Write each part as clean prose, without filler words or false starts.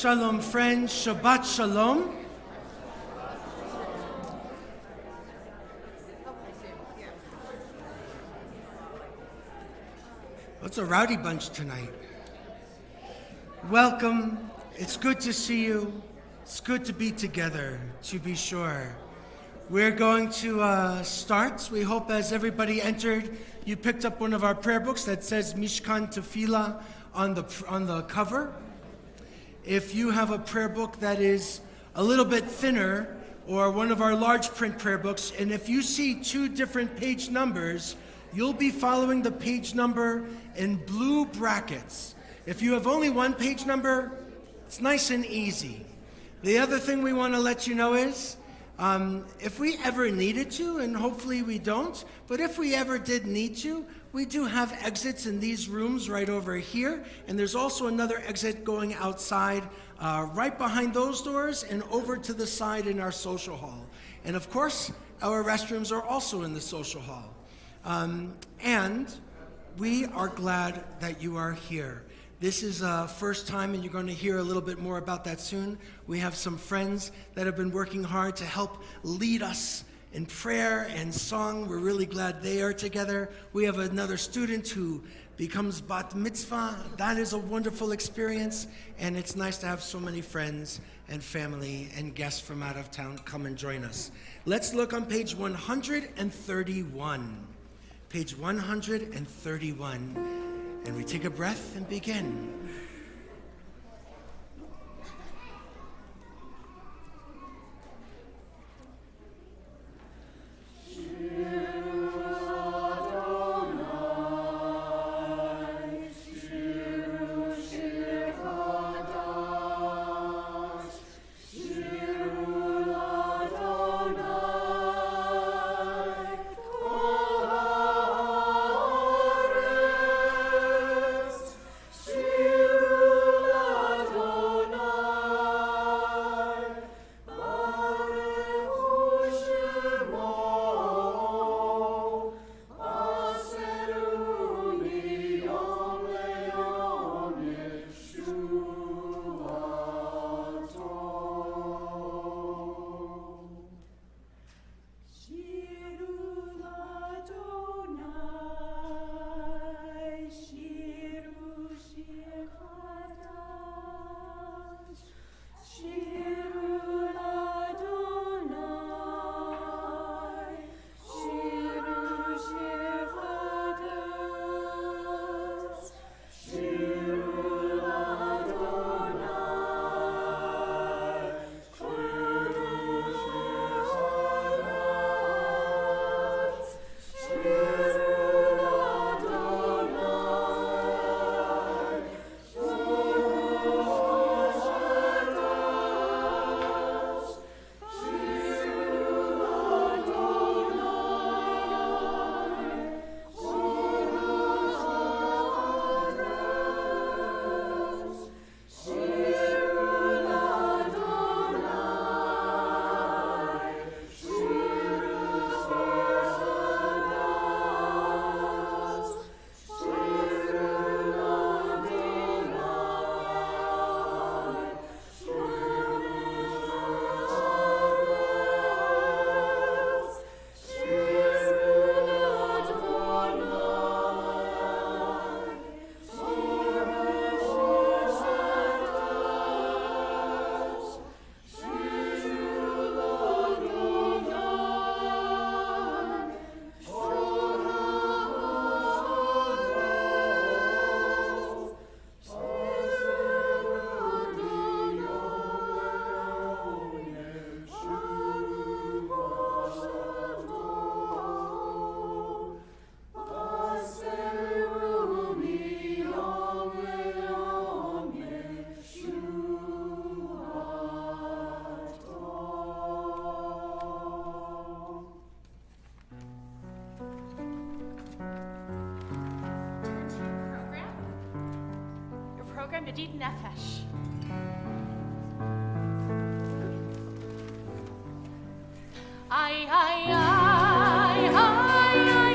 Shalom, friends. Shabbat Shalom. It's a rowdy bunch tonight. Welcome. It's good to see you. It's good to be together, to be sure. We're going to start. We hope as everybody entered, you picked up one of our prayer books that says Mishkan Tefillah on the cover. If you have a prayer book that is a little bit thinner, or one of our large print prayer books, and if you see two different page numbers, you'll be following the page number in blue brackets. If you have only one page number, it's nice and easy. The other thing we want to let you know is, if we ever needed to, and hopefully we don't, but if we ever did need to, we do have exits in these rooms right over here, and there's also another exit going outside right behind those doors and over to the side in our social hall. And of course, our restrooms are also in the social hall. And we are glad that you are here. This is first time, and you're going to hear a little bit more about that soon. We have some friends that have been working hard to help lead us in prayer and song. We're really glad they are together. We have another student who becomes bat mitzvah. That is a wonderful experience, and it's nice to have so many friends and family and guests from out of town come and join us. Let's look on page 131. Page 131. And we take a breath and begin. Shir program, Yedid Nefesh. Ay, ay, ay, ay, ay,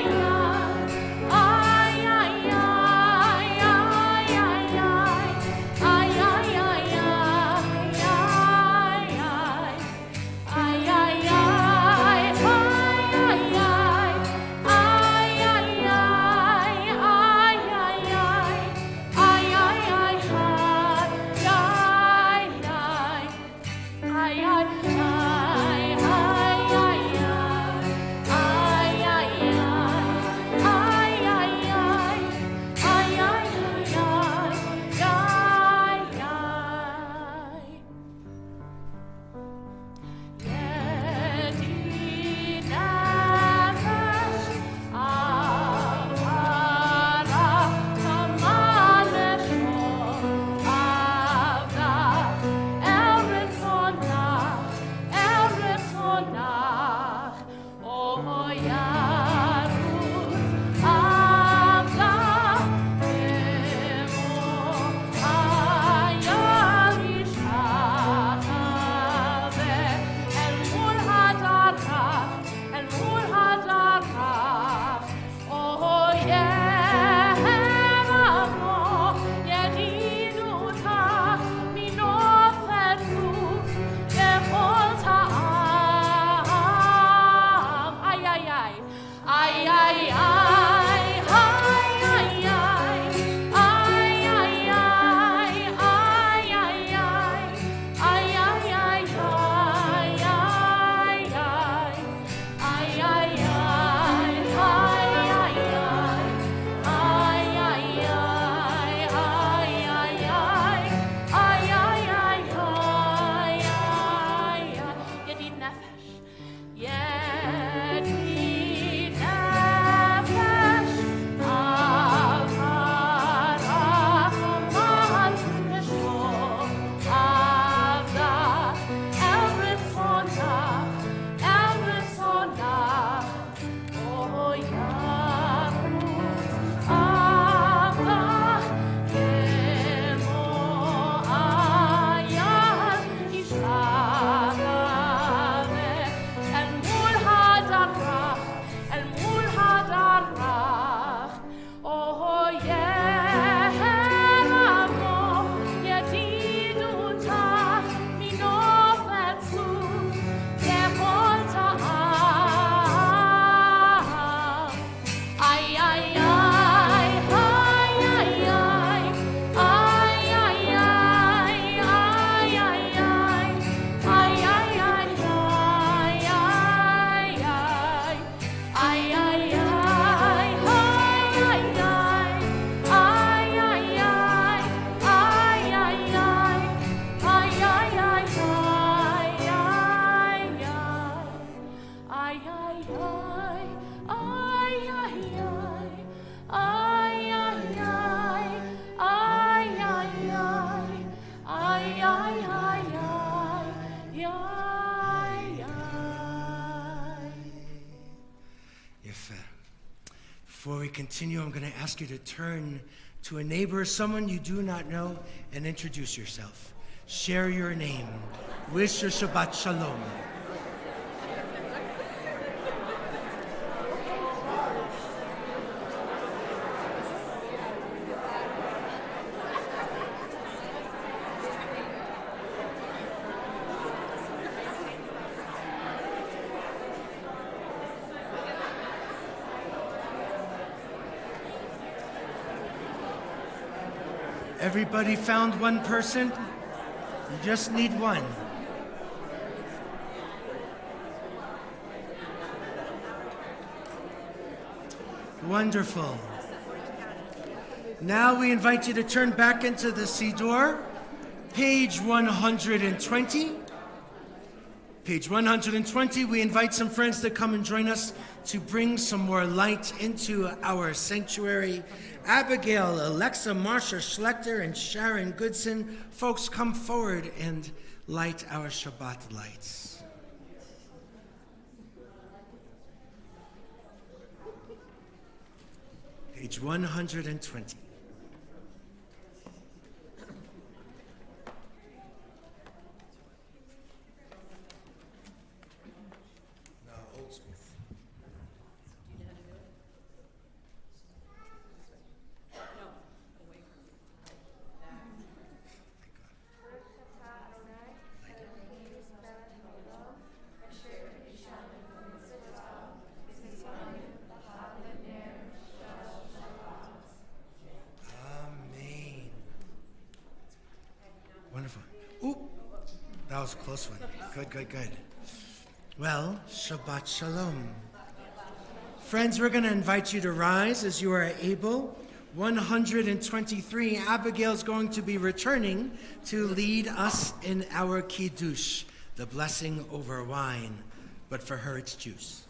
Before we continue, I'm going to ask you to turn to a neighbor, someone you do not know, and introduce yourself. Share your name. Wish your Shabbat Shalom. Everybody found one person? You just need one. Wonderful. Now we invite you to turn back into the Siddur, page 120. Page 120, we invite some friends to come and join us to bring some more light into our sanctuary. Abigail, Alexa, Marsha Schlechter, and Sharon Goodson. Folks, come forward and light our Shabbat lights. Page 120. Wonderful. Ooh, that was a close one. Good. Well, Shabbat Shalom. Friends, we're going to invite you to rise as you are able. 123, Abigail's going to be returning to lead us in our Kiddush, the blessing over wine. But for her, it's juice.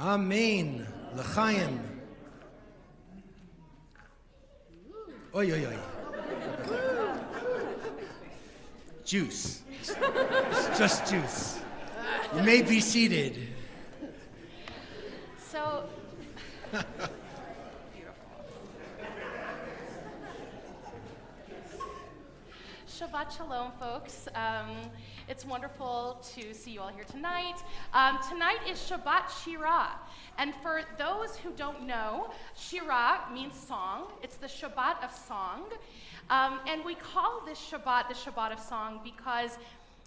Amen. L'chaim. Oy, oy, oy. Juice. Just juice. You may be seated. So, Shabbat Shalom, folks. It's wonderful to see you all here tonight. Tonight is Shabbat Shirah. And for those who don't know, Shirah means song. It's the Shabbat of song. And we call this Shabbat the Shabbat of song because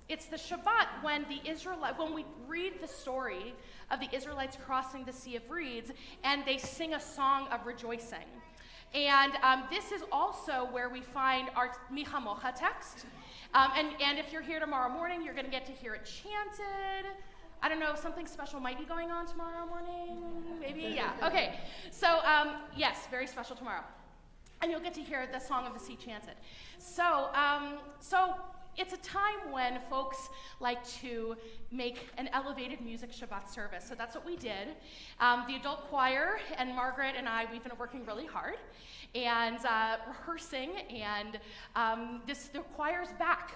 it's the Shabbat when when we read the story of the Israelites crossing the Sea of Reeds and they sing a song of rejoicing. And this is also where we find our Micha Mocha text. And if you're here tomorrow morning, you're going to get to hear it chanted. I don't know, something special might be going on tomorrow morning. Maybe, yeah. Okay. So, yes, very special tomorrow. And you'll get to hear the Song of the Sea chanted. So it's a time when folks like to make an elevated music Shabbat service. So that's what we did. The adult choir and Margaret and I, we've been working really hard and rehearsing, and the choir's back.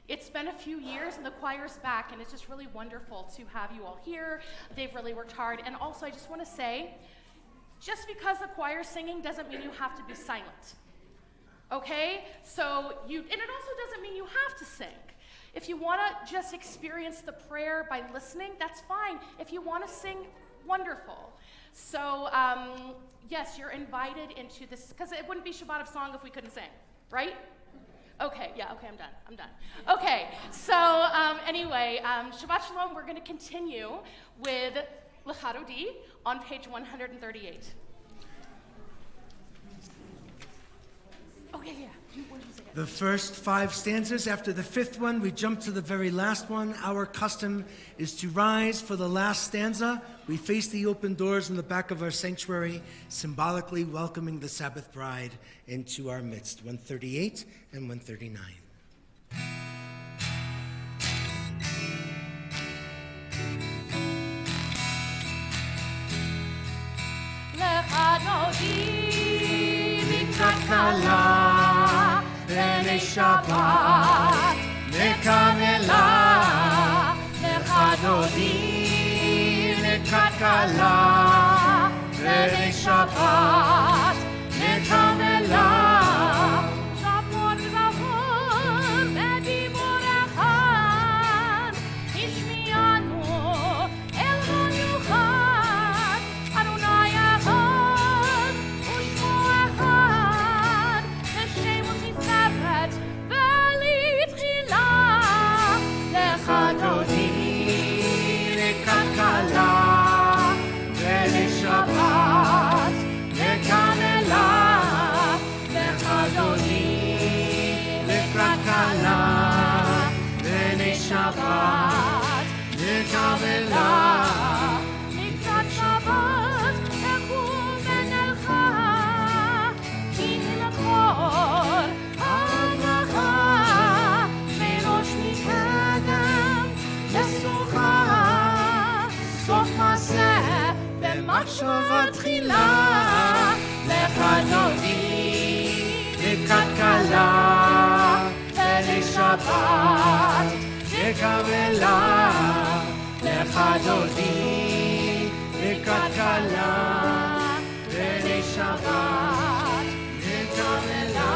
It's been a few years and the choir's back, and it's just really wonderful to have you all here. They've really worked hard. And also I just want to say, just because the choir's singing doesn't mean you have to be silent. Okay? And it also doesn't mean you have to sing. If you want to just experience the prayer by listening, that's fine. If you want to sing, wonderful. So, yes, you're invited into this, because it wouldn't be Shabbat of song if we couldn't sing, right? Okay, yeah, okay, I'm done. Okay, so anyway, Shabbat Shalom, we're going to continue with L'Charodi on page 138. Oh, yeah. What did you say? The first 5 stanzas. After the 5th one, we jump to the very last one. Our custom is to rise for the last stanza. We face the open doors in the back of our sanctuary, symbolically welcoming the Sabbath bride into our midst. 138 and 139. Kala, Bene Shabbat, Mekanela. לקראת כלה, בני שבת, לקמלה. שבות זהור בדיבור אחד, השמיענו אל רון יוחד, אדוני אחד ושמו אחד, לשם ותפארת ולתחילה. לך דודי לקראת כלה, בני שבת, לקמלה. לך דודי לקראת כלה, בני שבת, לקמלה. לקראת שבת אקום ונלכה, הנה מקור הברכה, מראש מקדם לסוכה, סוף מעשה במחשבה תחילה. לך דודי לקראת כלה, בני שבת, לקמלה. לך דודי לקראת כלה, בני שבת, לקמלה.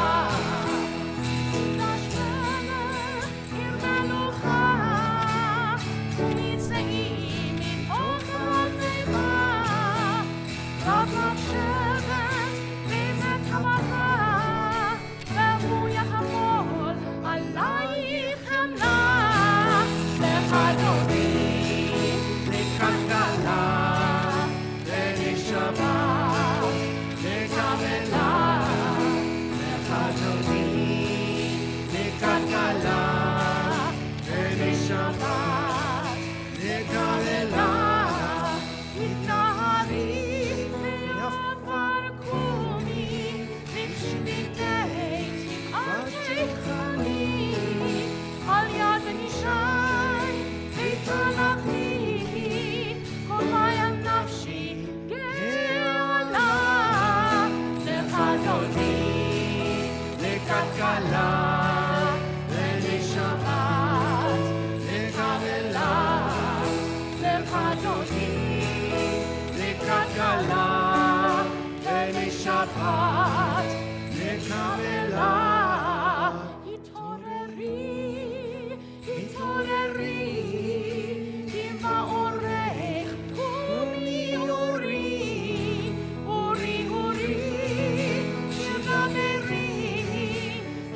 מקדש מלך עיר מלוכה, ומצלעים מתוך רבך, רב שבט בבית המלכה, והוא יחמול עלייך חמלה. לך דודי לקראת כלה, בני שבת, לקמלה. לך דודי לקראת כלה, בני שבת, לקמלה. התנערי ויעבר קומי, ושביתי תמעתי חני, על יד בנישי ותלכני, כל מעיין נפשי גאולה. לך דודי לקראת כלה, בני שבת, לקמלה. לך דודי לקראת כלה, בני שבת, לקמלה. התעוררי, התעוררי, דמעה אורך, קומי אורי, אורי אורי, שדברי,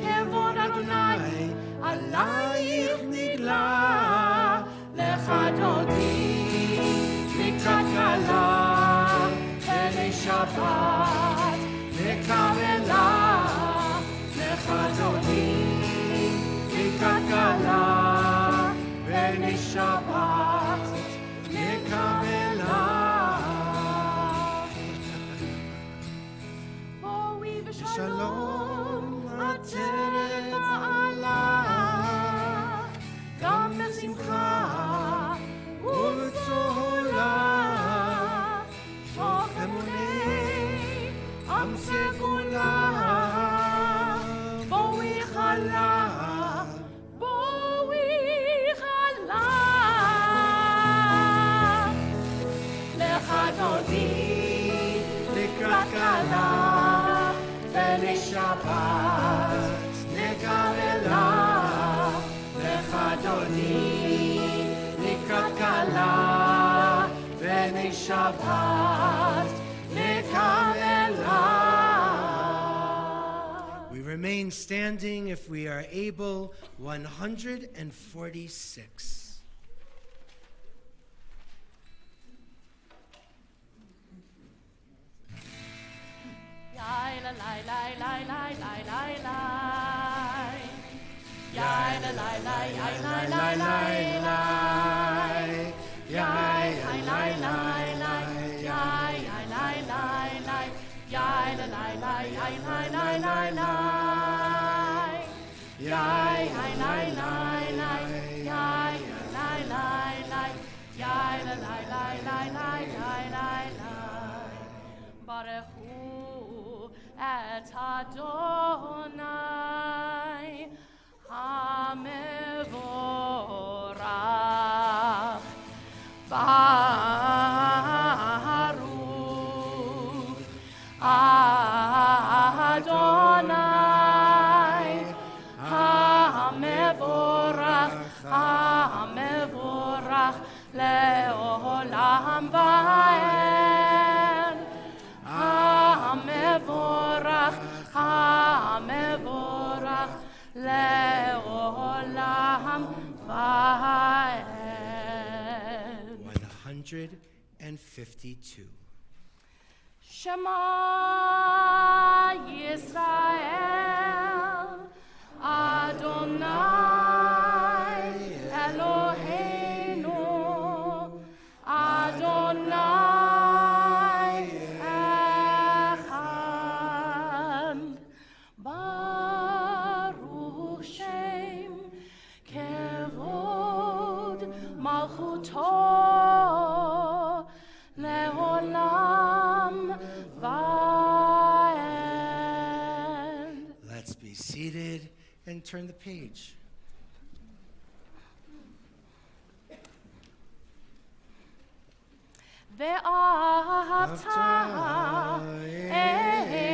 כבוד אדוני עלייך נגלה. לך דודי לקראת כלה, בני שבת, לקמלה. לך דודי לקראת כלה, בני שבת, לקמלה. בואי ושלום, שלום עטרת מעלה, גם בשמחה ובצהלה, תוך אמוני עם סגולה. בואי חלה, בואי חלה. לך דודי לקראת כלה, בני שבת, לקמלה. לך דודי לקראת כלה, בני שבת, לקמלה. We remain standing if we are able. 146. Yai la lai lai lai lai lai lai lai. Yai la lai lai lai lai lai lai lai. Yai lai lai lai lai. Yai lai lai lai. Yai la lai lai lai lai lai lai lai. Yai lai lai lai lai. Yai lai lai lai. Yai la lai lai lai lai lai lai lai. Baruch et Adonai HaMevorach לעולם ועד. 152. Shema Yisrael, Adonai Eloheinu, Adonai Echad. Baruch Shem Kevod Malchuto Leolam Vaed. Let's be seated and turn the page. ואהבת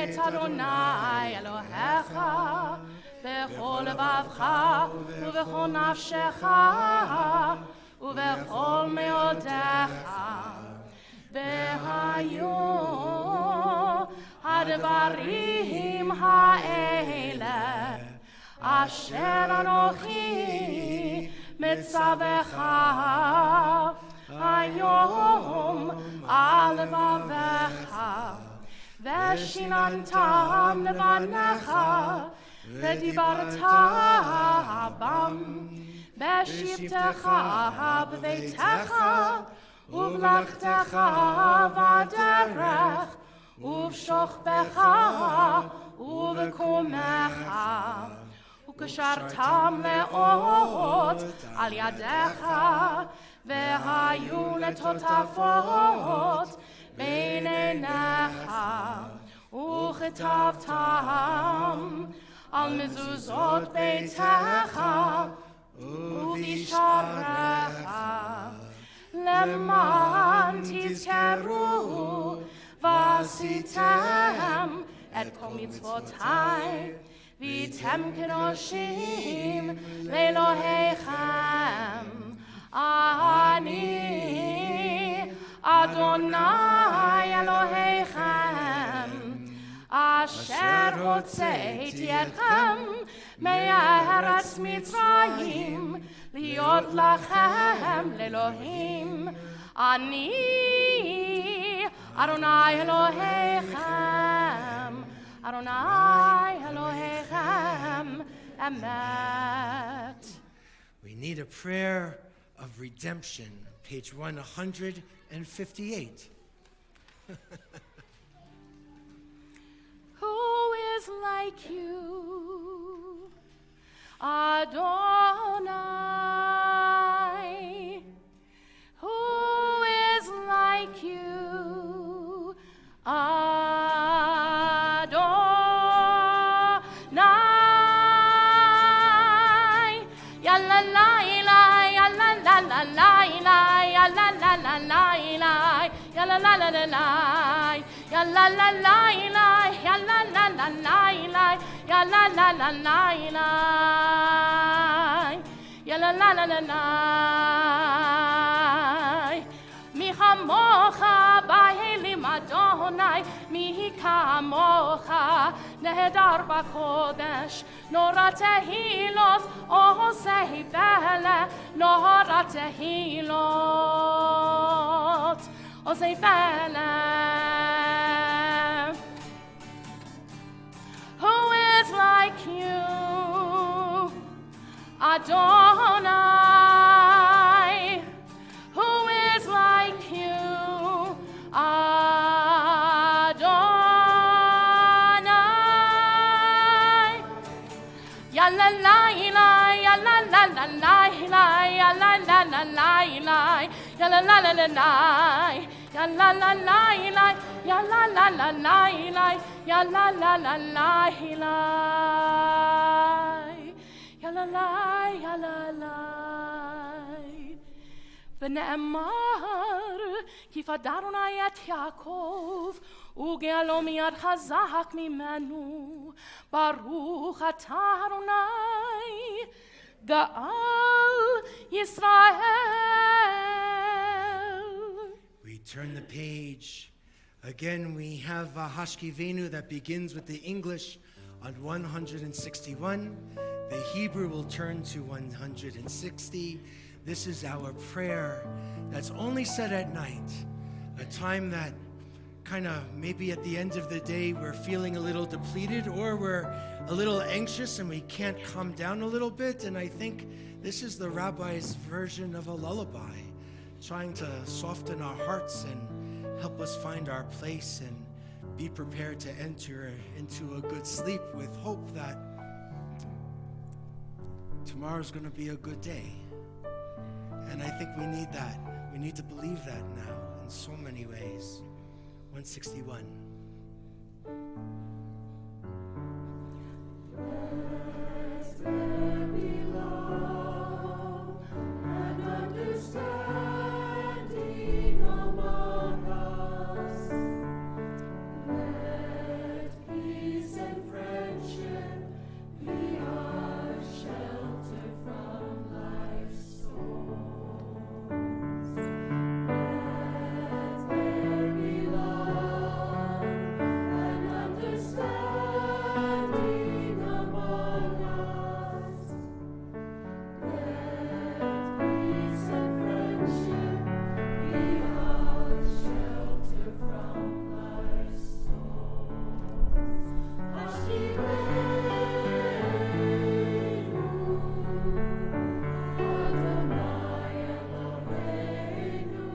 את אדוני אלוהיך בכל לבבך ובכל נפשך ובכל מאודך. והיו הדברים האלה אשר אנוכי מצווך היום על לבבך, ושיננתם לבניך, ודיברת בם, בשבתך בביתך, ובלכתך בדרך, ובשוכבך ובקומך, וקשרתם לאות על ידיך, והיו לטוטפות בין עיניך, וכתבתם על מזוזות ביתך ובשעריך, למען תזכרו ועשיתם את כל מצוותיי, והייתם קדושים לאלוהיכם. אני אדוני אלוהיכם, אשר הוצאתי אתכם מארץ מצרים, להיות לכם לאלוהים. אני אדוני אלוהיכם, אדוני אלוהיכם אמת. We need a prayer of redemption, page 158. Who is like you, Adonai? Who is like you, Adonai? Ya la la la, ya la la la la, ya la la la la, ya la la la la, ya la la la la, ya la la la la, ya la la la la, ya la la la la. Mi hamocha ba'elim Adonai, mi kamocha nehedar b'kodesh, nora tehilot osei vele, nora tehilot osei vele. Who is like you, Adonai? Who is like you, Adonai? Ya la la la, ya la la la la, ya la la la la, ya la la la la, ya la la la la, ya la la la la, ya la la la la, ya la la, ya la la. ונאמר כי פדרנו את יעקב וגאלו מיד חזק ממנו, ברוך אתה אדוני גאל ישראל. We turn the page. Again, we have a Hashkivenu that begins with the English on 161 The Hebrew will turn to 160. This is our prayer that's only said at night, a time that kind of maybe at the end of the day we're feeling a little depleted or we're a little anxious and we can't calm down a little bit. And I think this is the rabbi's version of a lullaby, trying to soften our hearts and help us find our place and be prepared to enter into a good sleep with hope that tomorrow's going to be a good day. And I think we need that. We need to believe that now in so many ways. 161. Let there be love and understanding among us. Let peace and friendship be our shelter from life's storms. Let there be love and understanding among us. Let peace and friendship be our shelter from life's storms. Hashivenu, Adonai Eloheinu.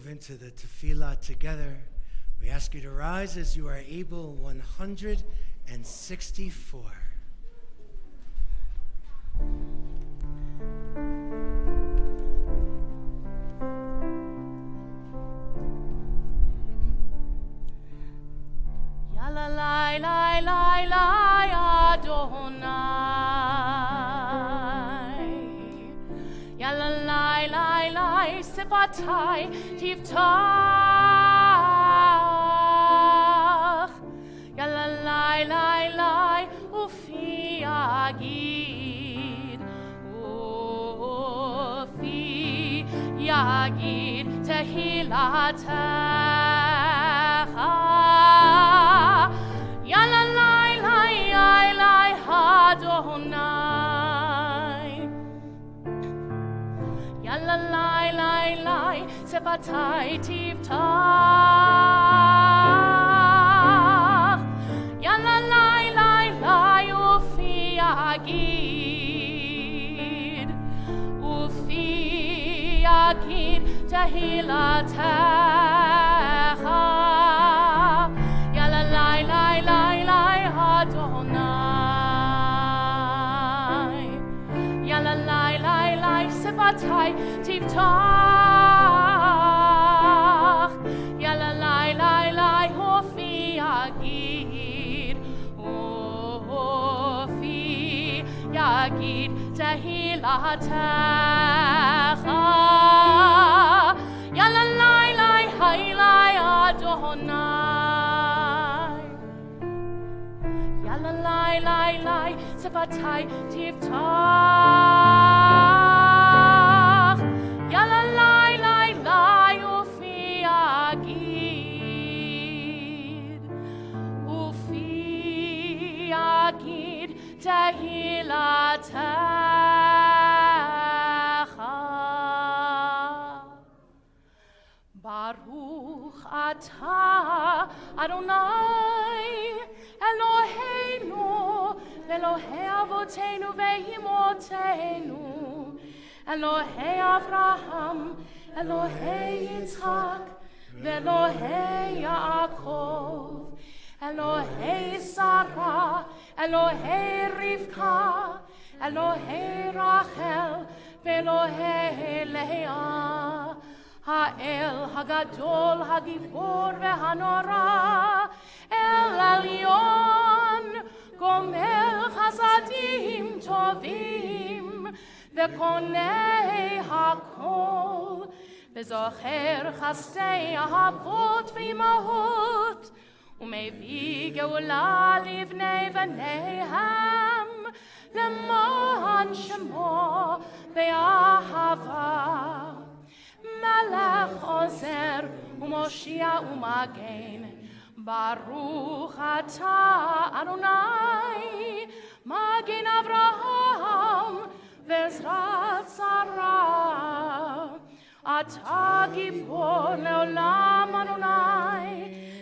Into the tefillah together. We ask you to rise as you are able. 164. Ya la la la la la Adonai. Ya la la la la Sifatai Tiftach. Ya la la la la Ufi Yagid. Ufi Yagid Tehilatecha. Ya la la la la Adonai. Ya la la la la Sefatai Tiftach. Ya la la la la Ufi Yagid. Ufi Yagid Tehilatecha. Shabbatai Tiftach Yalalai Lai Lai Hofi Yagid Hofi Yagid Tehilatecha Yalalai Lai Hai Lai Adonai Yalalai Lai Lai Shabbatai Tiftach Yalalai Lai Lai Ufi Yagid Ufi Yagid Tehilatecha Baruch Atah Adonai Eloheinu Elohei Avotenu Ve'imotenu Elohei Avraham Elohei Yitzchak Ve'Elohei Yaakov Elohei Sarah Elohei Rivka Elohei Rachel Ve'Elohei Leah Ha'el Hagadol Hagibor Ve'Hanora El Elyon Gomel Chasadim Tovim Ve'Konei Hakol Ve'Zocher Chastei Ahavot V'Imahot Umevi Geula Livnei V'Neihem Leman Shemo Be'Ahava Melech Ozer Umoshia Umagen Baruch Atah Adonai Magen Avraham Ve'ezrat Sarah Atah Gibor Leolam Adonai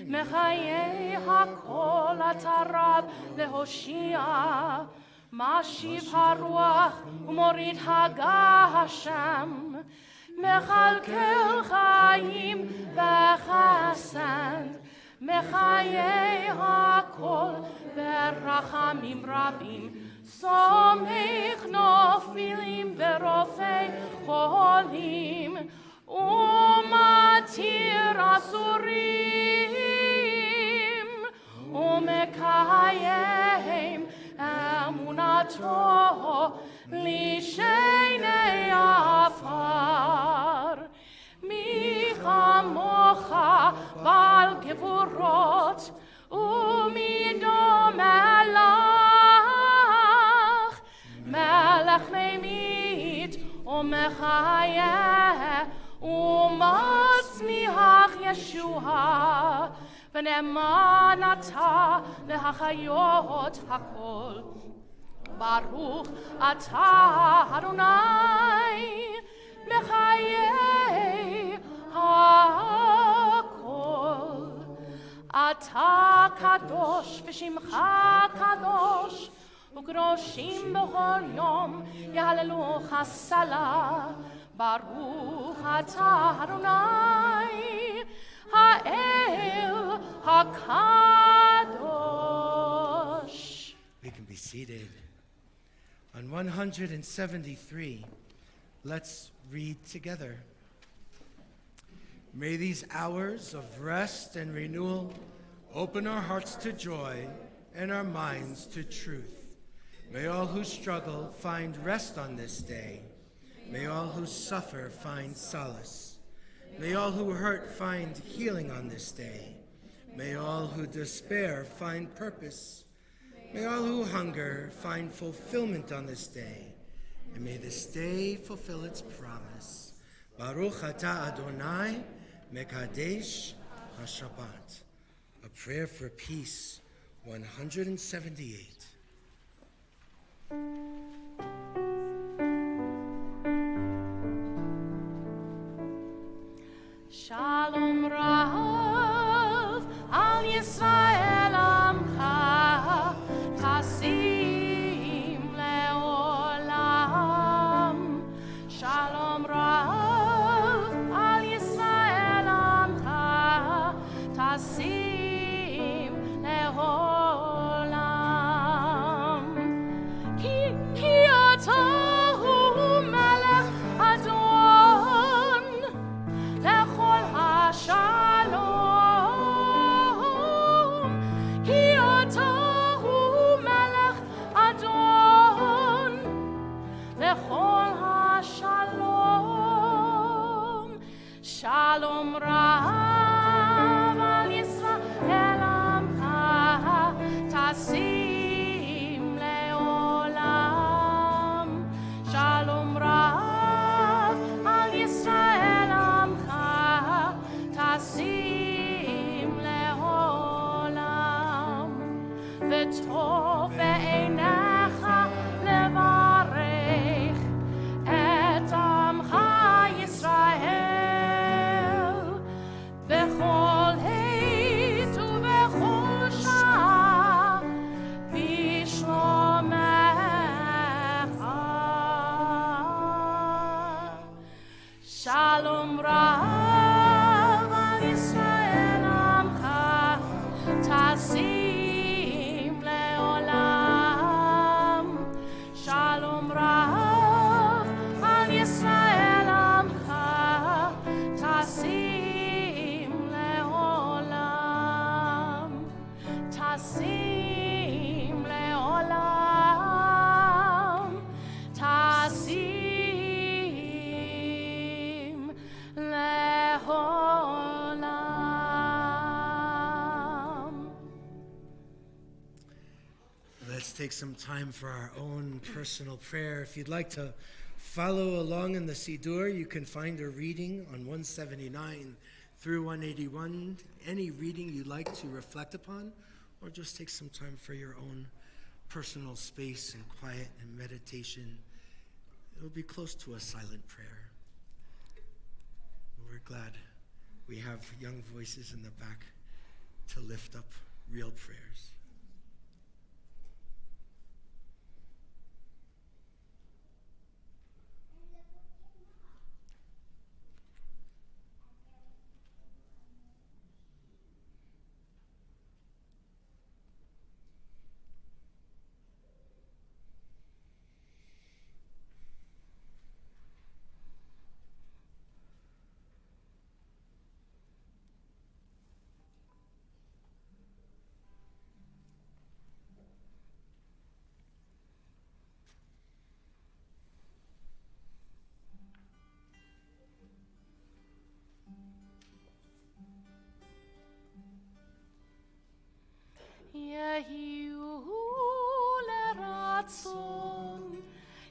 Mechayei Hakol Atah Rav Lehoshia Mashiv HaRuach Umorid Har HaShem Mechalkel Chaim V'Chesed Mechayei Hakol V'Rachamim Rabim Somech Nofilim V'Rofei Cholim Umatir Asurim Umekayim Emunato Lishenei Afar Michamocha Bal Gevurot Umidom Melach Melech Meimit Umechayeh Umatzmiach Yeshua V'neman Atah Lehachayot Hakol Baruch Atah Adonai Mechayei Hakol Atah Kadosh V'Shimcha Kadosh U'Kdoshim B'chol Yom Yahaleluch Hasalah Baruch Atah Adonai Ha'el HaKadosh. We can be seated. On 173, let's read together. May these hours of rest and renewal open our hearts to joy and our minds to truth. May all who struggle find rest on this day. May all who suffer find solace. May all who hurt find healing on this day. May all who despair find purpose. May all who hunger find fulfillment on this day. And may this day fulfill its promise. Baruch Atah Adonai Mekadesh HaShabbat. A prayer for peace, 178. Shalom Rav al Yisrael Amcha Tasim leolam. Shalom Rav al Yisrael Amcha Tasim leolam. Ki atahu melech Adon טוב בעיניך לברך את עמך ישראל בכל עת ובכל שעה בשלומך. שלום רב על ישראל עמך תשים לעולם. שלום רב על ישראל עמך תשים לעולם. תשים לעולם. תשים לעולם. Let's take some time for our own personal prayer. If you'd like to follow along in the Siddur, you can find a reading on 179 through 181. Any reading you'd like to reflect upon, or just take some time for your own personal space and quiet and meditation. It'll be close to a silent prayer. We're glad we have young voices in the back to lift up real prayers. יהיו לרצון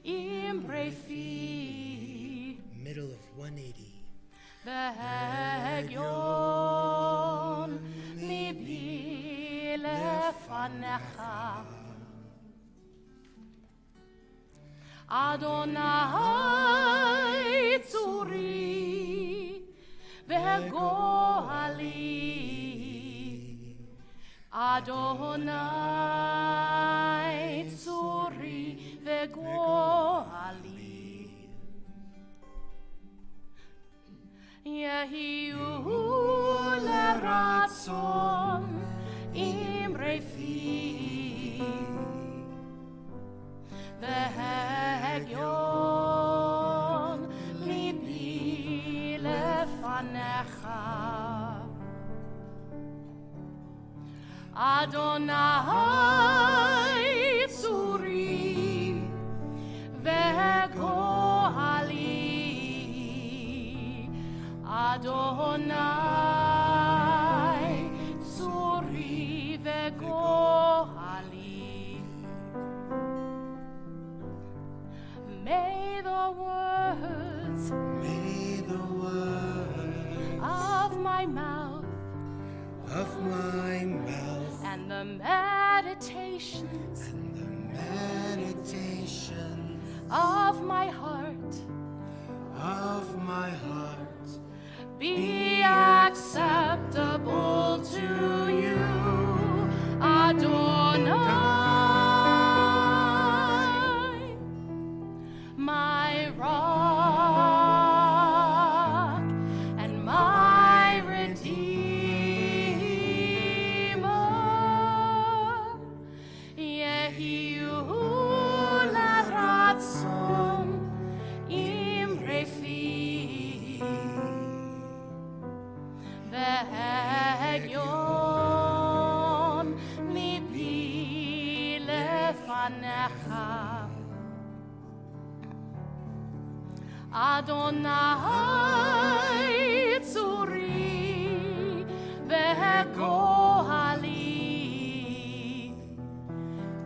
אמרי פי Middle of 180. בהגיון ליבי לפניך. אדוני צורי וגואלי. אדוני צורי וגואלי. יהיו לרצון אמרי פי והגיון ליבי לפניך. אדוני צורי וגואלי. אדוני צורי וגואלי. May the words of my mouth and the meditations of my heart be acceptable to you, Adonai, my rock and my redeemer. יהיו לרצון אמרי פי והגיון ליבי לפניך. אדוני צורי וגואלי.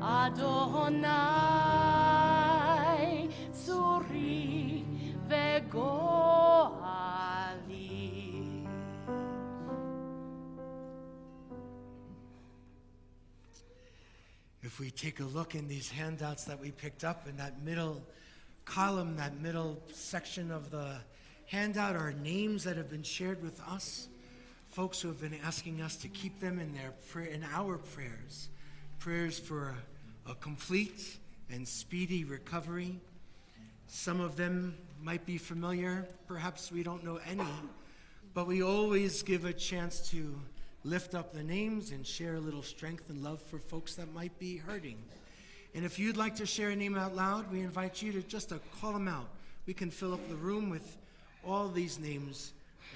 אדוני צורי וגואלי. If we take a look in these handouts that we picked up in that middle column, that middle section of the handout, are names that have been shared with us, folks who have been asking us to keep them in our prayers for a complete and speedy recovery. Some of them might be familiar, perhaps we don't know any, but we always give a chance to lift up the names and share a little strength and love for folks that might be hurting. And if you'd like to share a name out loud, we invite you to just call them out. We can fill up the room with all these names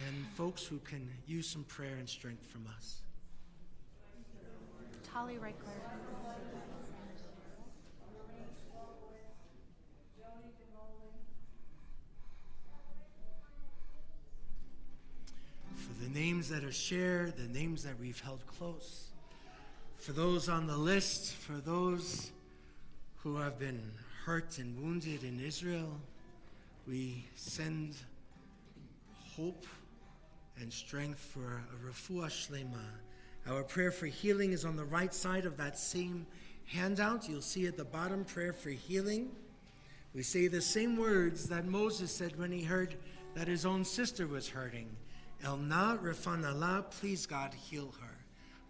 and folks who can use some prayer and strength from us. Tali Reichler. For the names that are shared, the names that we've held close, for those on the list, for those who have been hurt and wounded in Israel, we send hope and strength for a refuah shlema. Our prayer for healing is on the right side of that same handout. You'll see at the bottom, prayer for healing. We say the same words that Moses said when he heard that his own sister was hurting. El na refanala, please God, heal her.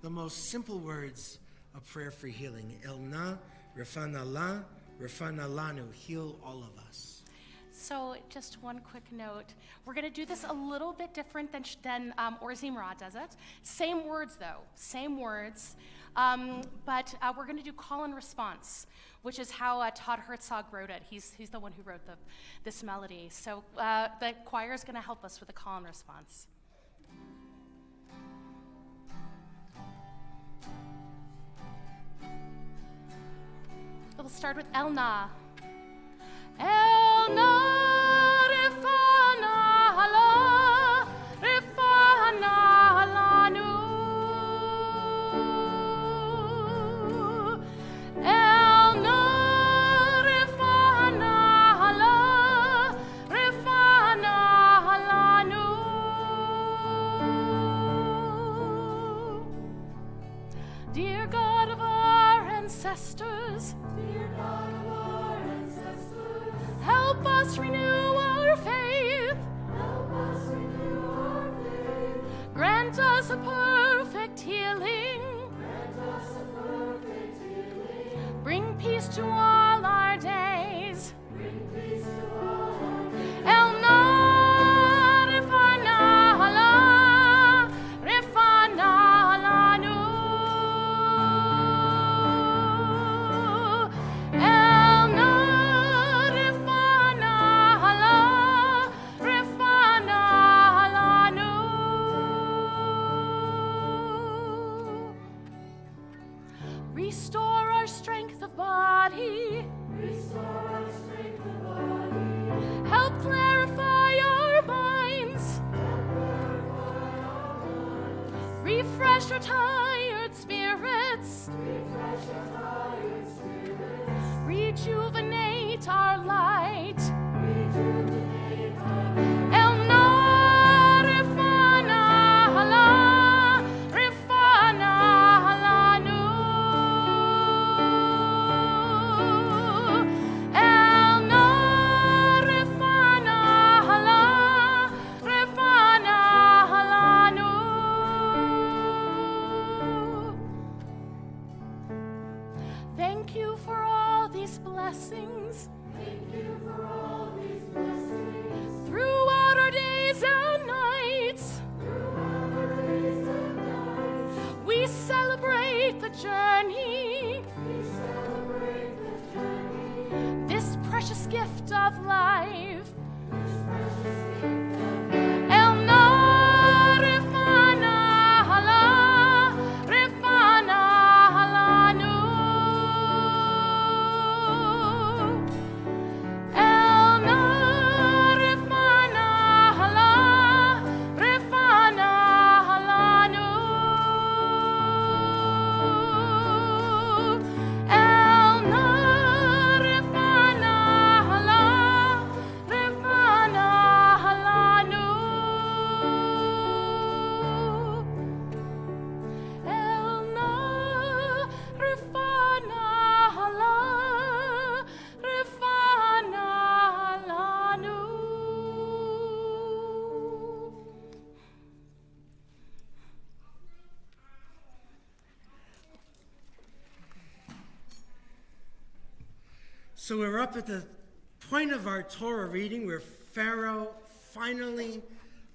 The most simple words of prayer for healing. El na refanala, refanalanu, heal all of us. So just one quick note. We're going to do this a little bit different than Or Zimra does it. Same words, though. Same words. But we're going to do call and response, which is how Todd Herzog wrote it. He's the one who wrote this melody. So the choir is going to help us with the call and response. We'll start with El Na. El Na, Rifana Hala, Rifana Halanu. El Na, Rifana Hala, Rifana Halanu. Dear God of our ancestors, help us renew our faith. Grant us a perfect healing. Bring peace to all our days. El Na, Rifana Hala, Rifana Halanu. El Na, Rifana Hala, Rifana Halanu. Restore our strength of body. Help clarify our minds. Refresh our tired spirits. Rejuvenate our light. El Na, Rifana Hala, Rifana Halanu. El Na, Rifana Hala, Rifana Halanu. Thank you for all these blessings. Throughout our days and nights, we celebrate the journey, this precious gift of life. El Na, Rifana Hala, Rifana Halanu. El Na, Rifana Hala, Rifana Halanu. El Na, Rifana Hala, Rifana So we're up at the point of our Torah reading where Pharaoh finally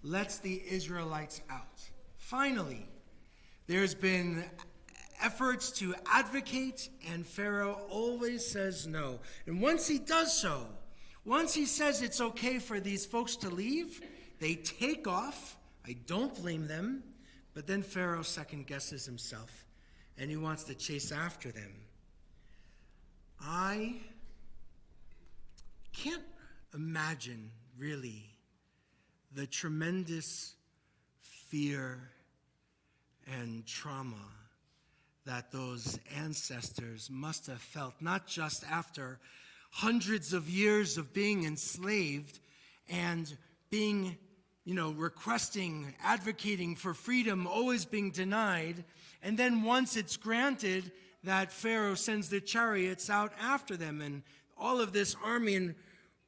lets the Israelites out. Finally. There's been efforts to advocate, and Pharaoh always says no. And once he does so, once he says it's okay for these folks to leave, they take off. I don't blame them. But then Pharaoh second guesses himself, and he wants to chase after them. I can't imagine, really, the tremendous fear and trauma that those ancestors must have felt, not just after hundreds of years of being enslaved and being, requesting, advocating for freedom, always being denied, and then once it's granted, that Pharaoh sends the chariots out after them and all of this army, and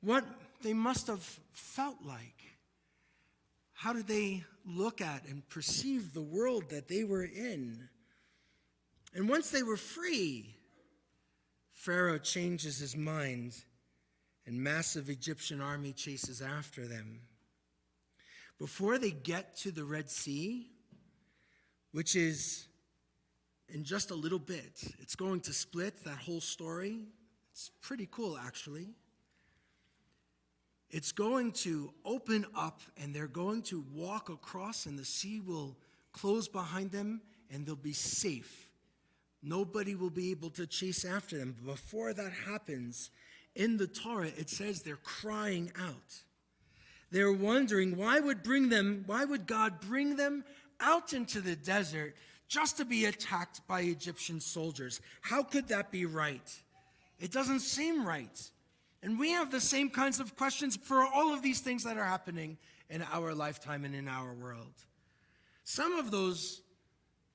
what they must have felt like. How did they look at and perceive the world that they were in? And once they were free, Pharaoh changes his mind, and massive Egyptian army chases after them. Before they get to the Red Sea, which is in just a little bit, it's going to split that whole story. It's pretty cool, actually. It's going to open up, and they're going to walk across, and the sea will close behind them, and they'll be safe. Nobody will be able to chase after them. But before that happens, in the Torah, it says they're crying out. They're wondering, why would God bring them out into the desert just to be attacked by Egyptian soldiers? How could that be right? It doesn't seem right. And we have the same kinds of questions for all of these things that are happening in our lifetime and in our world. Some of those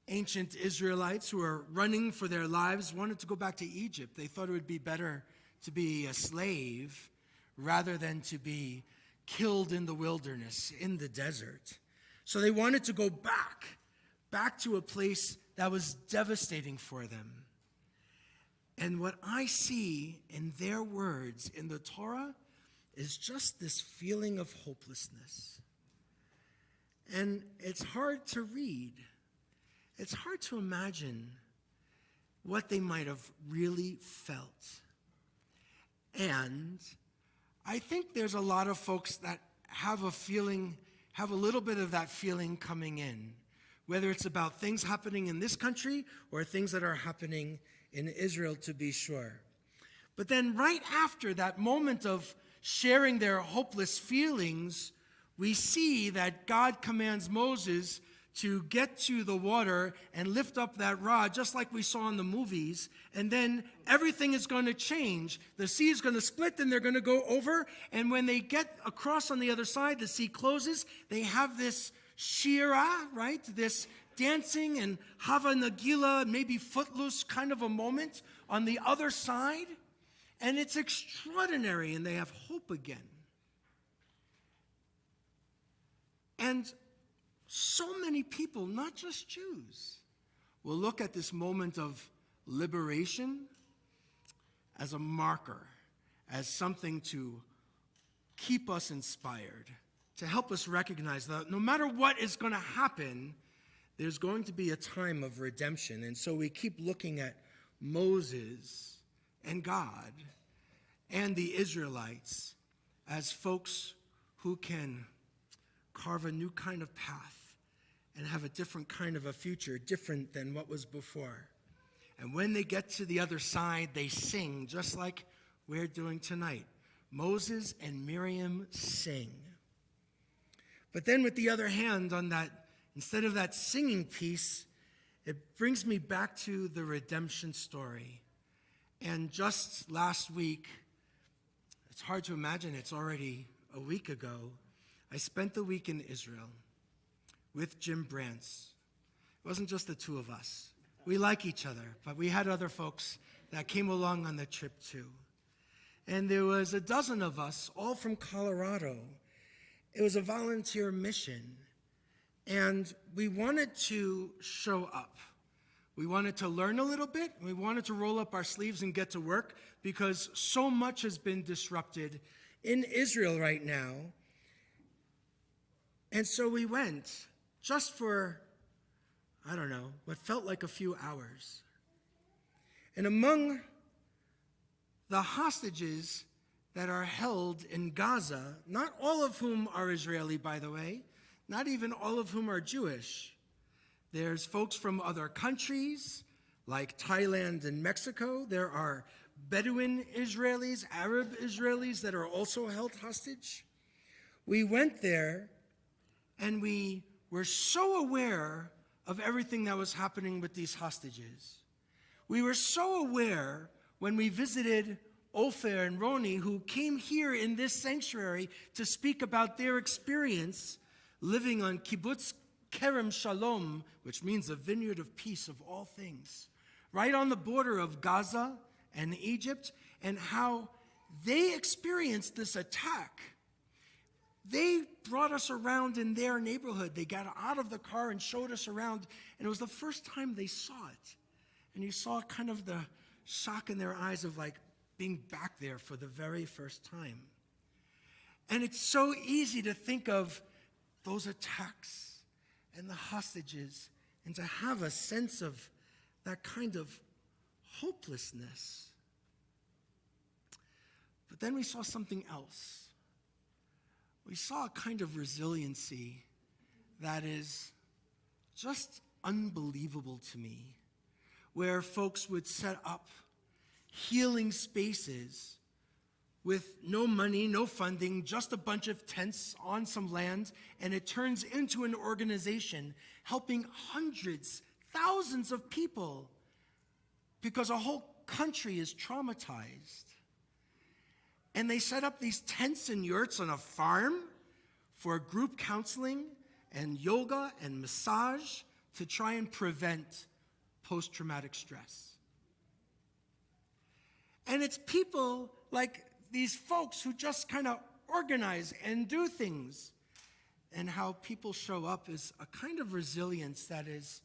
ancient Israelites who are running for their lives wanted to go back to Egypt. They thought it would be better to be a slave rather than to be killed in the wilderness, in the desert. So they wanted to go back to a place that was devastating for them. And what I see in their words in the Torah is just this feeling of hopelessness. And it's hard to read. It's hard to imagine what they might have really felt. And I think there's a lot of folks that have a little bit of that feeling coming in, whether it's about things happening in this country or things that are happening in Israel, to be sure. But then right after that moment of sharing their hopeless feelings, we see that God commands Moses to get to the water and lift up that rod, just like we saw in the movies, and then everything is going to change. The sea is going to split, and they're going to go over, and when they get across on the other side, the sea closes. They have this shira, right? This dancing and Hava Nagila, maybe footloose kind of a moment on the other side, and it's extraordinary, and they have hope again. And so many people, not just Jews, will look at this moment of liberation as a marker, as something to keep us inspired, to help us recognize that no matter what is going to happen, there's going to be a time of redemption. And so we keep looking at Moses and God and the Israelites as folks who can carve a new kind of path and have a different kind of a future, different than what was before. And when they get to the other side, they sing, just like we're doing tonight. Moses and Miriam sing. But then with the other hand, on that, instead of that singing piece, it brings me back to the redemption story. And just last week, it's hard to imagine, it's already a week ago, I spent the week in Israel with Jim Brantz. It wasn't just the two of us. We like each other, but we had other folks that came along on the trip too. And there was a dozen of us, all from Colorado. It was a volunteer mission. And we wanted to show up. We wanted to learn a little bit. We wanted to roll up our sleeves and get to work because so much has been disrupted in Israel right now. And so we went just for, I don't know, what felt like a few hours. And among the hostages that are held in Gaza, not all of whom are Israeli, by the way, not even all of whom are Jewish. There's folks from other countries, like Thailand and Mexico. There are Bedouin Israelis, Arab Israelis that are also held hostage. We went there, and we were so aware of everything that was happening with these hostages. We were so aware when we visited Ofer and Roni, who came here in this sanctuary to speak about their experience living on Kibbutz Kerem Shalom, which means a vineyard of peace of all things, right on the border of Gaza and Egypt, and how they experienced this attack. They brought us around in their neighborhood. They got out of the car and showed us around, and it was the first time they saw it. And you saw kind of the shock in their eyes of like being back there for the very first time. And it's so easy to think of those attacks and the hostages, and to have a sense of that kind of hopelessness. But then we saw something else. We saw a kind of resiliency that is just unbelievable to me, where folks would set up healing spaces with no money, no funding, just a bunch of tents on some land, and it turns into an organization helping hundreds, thousands of people because a whole country is traumatized. And they set up these tents and yurts on a farm for group counseling and yoga and massage to try and prevent post-traumatic stress. And it's people like these folks who just kind of organize and do things, and how people show up is a kind of resilience that is,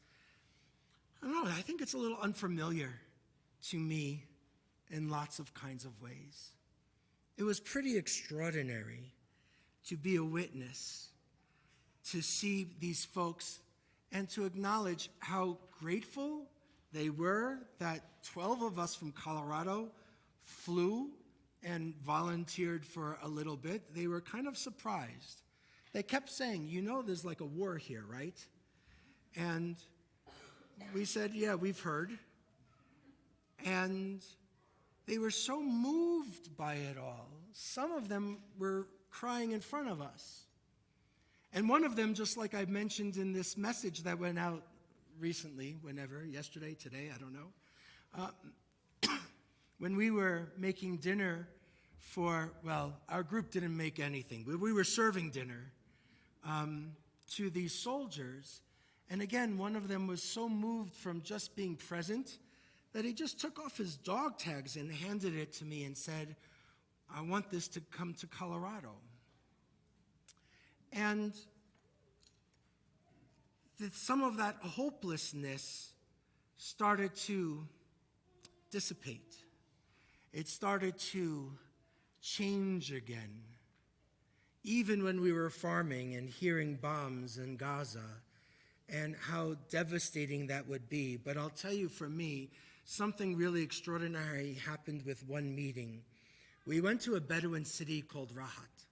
I don't know, I think it's a little unfamiliar to me in lots of kinds of ways. It was pretty extraordinary to be a witness, to see these folks, and to acknowledge how grateful they were that 12 of us from Colorado flew and volunteered for a little bit. They were kind of surprised. They kept saying, you know, there's like a war here, right? And we said, yeah, we've heard. And they were so moved by it all. Some of them were crying in front of us. And one of them, just like I mentioned in this message that went out recently, whenever, yesterday, today, I don't know, when we were making dinner for, well, our group didn't make anything. We were serving dinner to these soldiers. And again, one of them was so moved from just being present that he just took off his dog tags and handed it to me and said, I want this to come to Colorado. And some of that hopelessness started to dissipate. It started to change again. Even when we were farming and hearing bombs in Gaza and how devastating that would be. But I'll tell you, for me, something really extraordinary happened with one meeting. We went to a Bedouin city called Rahat.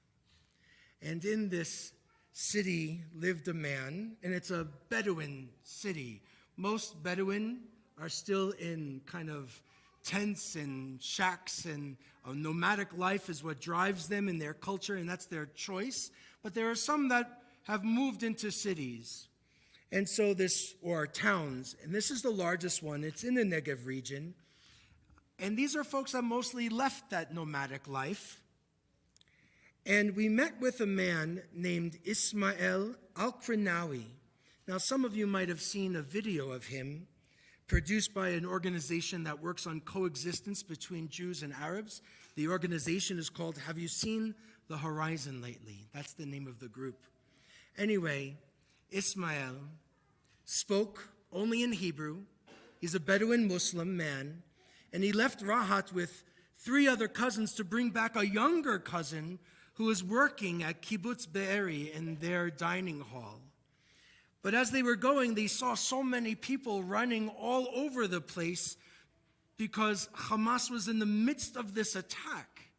And in this city lived a man, and it's a Bedouin city. Most Bedouin are still in kind of tents and shacks, and a nomadic life is what drives them in their culture, and that's their choice. But there are some that have moved into cities. And so or towns, and this is the largest one. It's in the Negev region. And these are folks that mostly left that nomadic life. And we met with a man named Ismail Al-Krinawi. Now, some of you might have seen a video of him produced by an organization that works on coexistence between Jews and Arabs. The organization is called Have You Seen the Horizon Lately? That's the name of the group. Anyway, Ismail spoke only in Hebrew, He's a Bedouin Muslim man, and he left Rahat with 3 other cousins to bring back a younger cousin who was working at Kibbutz Be'eri in their dining hall. But as they were going, they saw so many people running all over the place because Hamas was in the midst of this attack.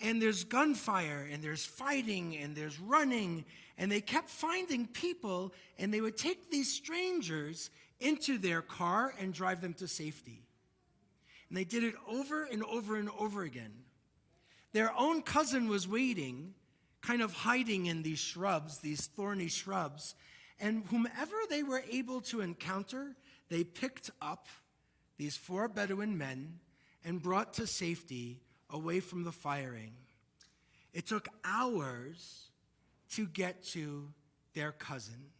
And there's gunfire, and there's fighting, and there's running, and they kept finding people, and they would take these strangers into their car and drive them to safety. And they did it over and over and over again. Their own cousin was waiting, kind of hiding in these shrubs, these thorny shrubs, and whomever they were able to encounter, they picked up these 4 Bedouin men and brought to safety away from the firing. It took hours to get to their cousin,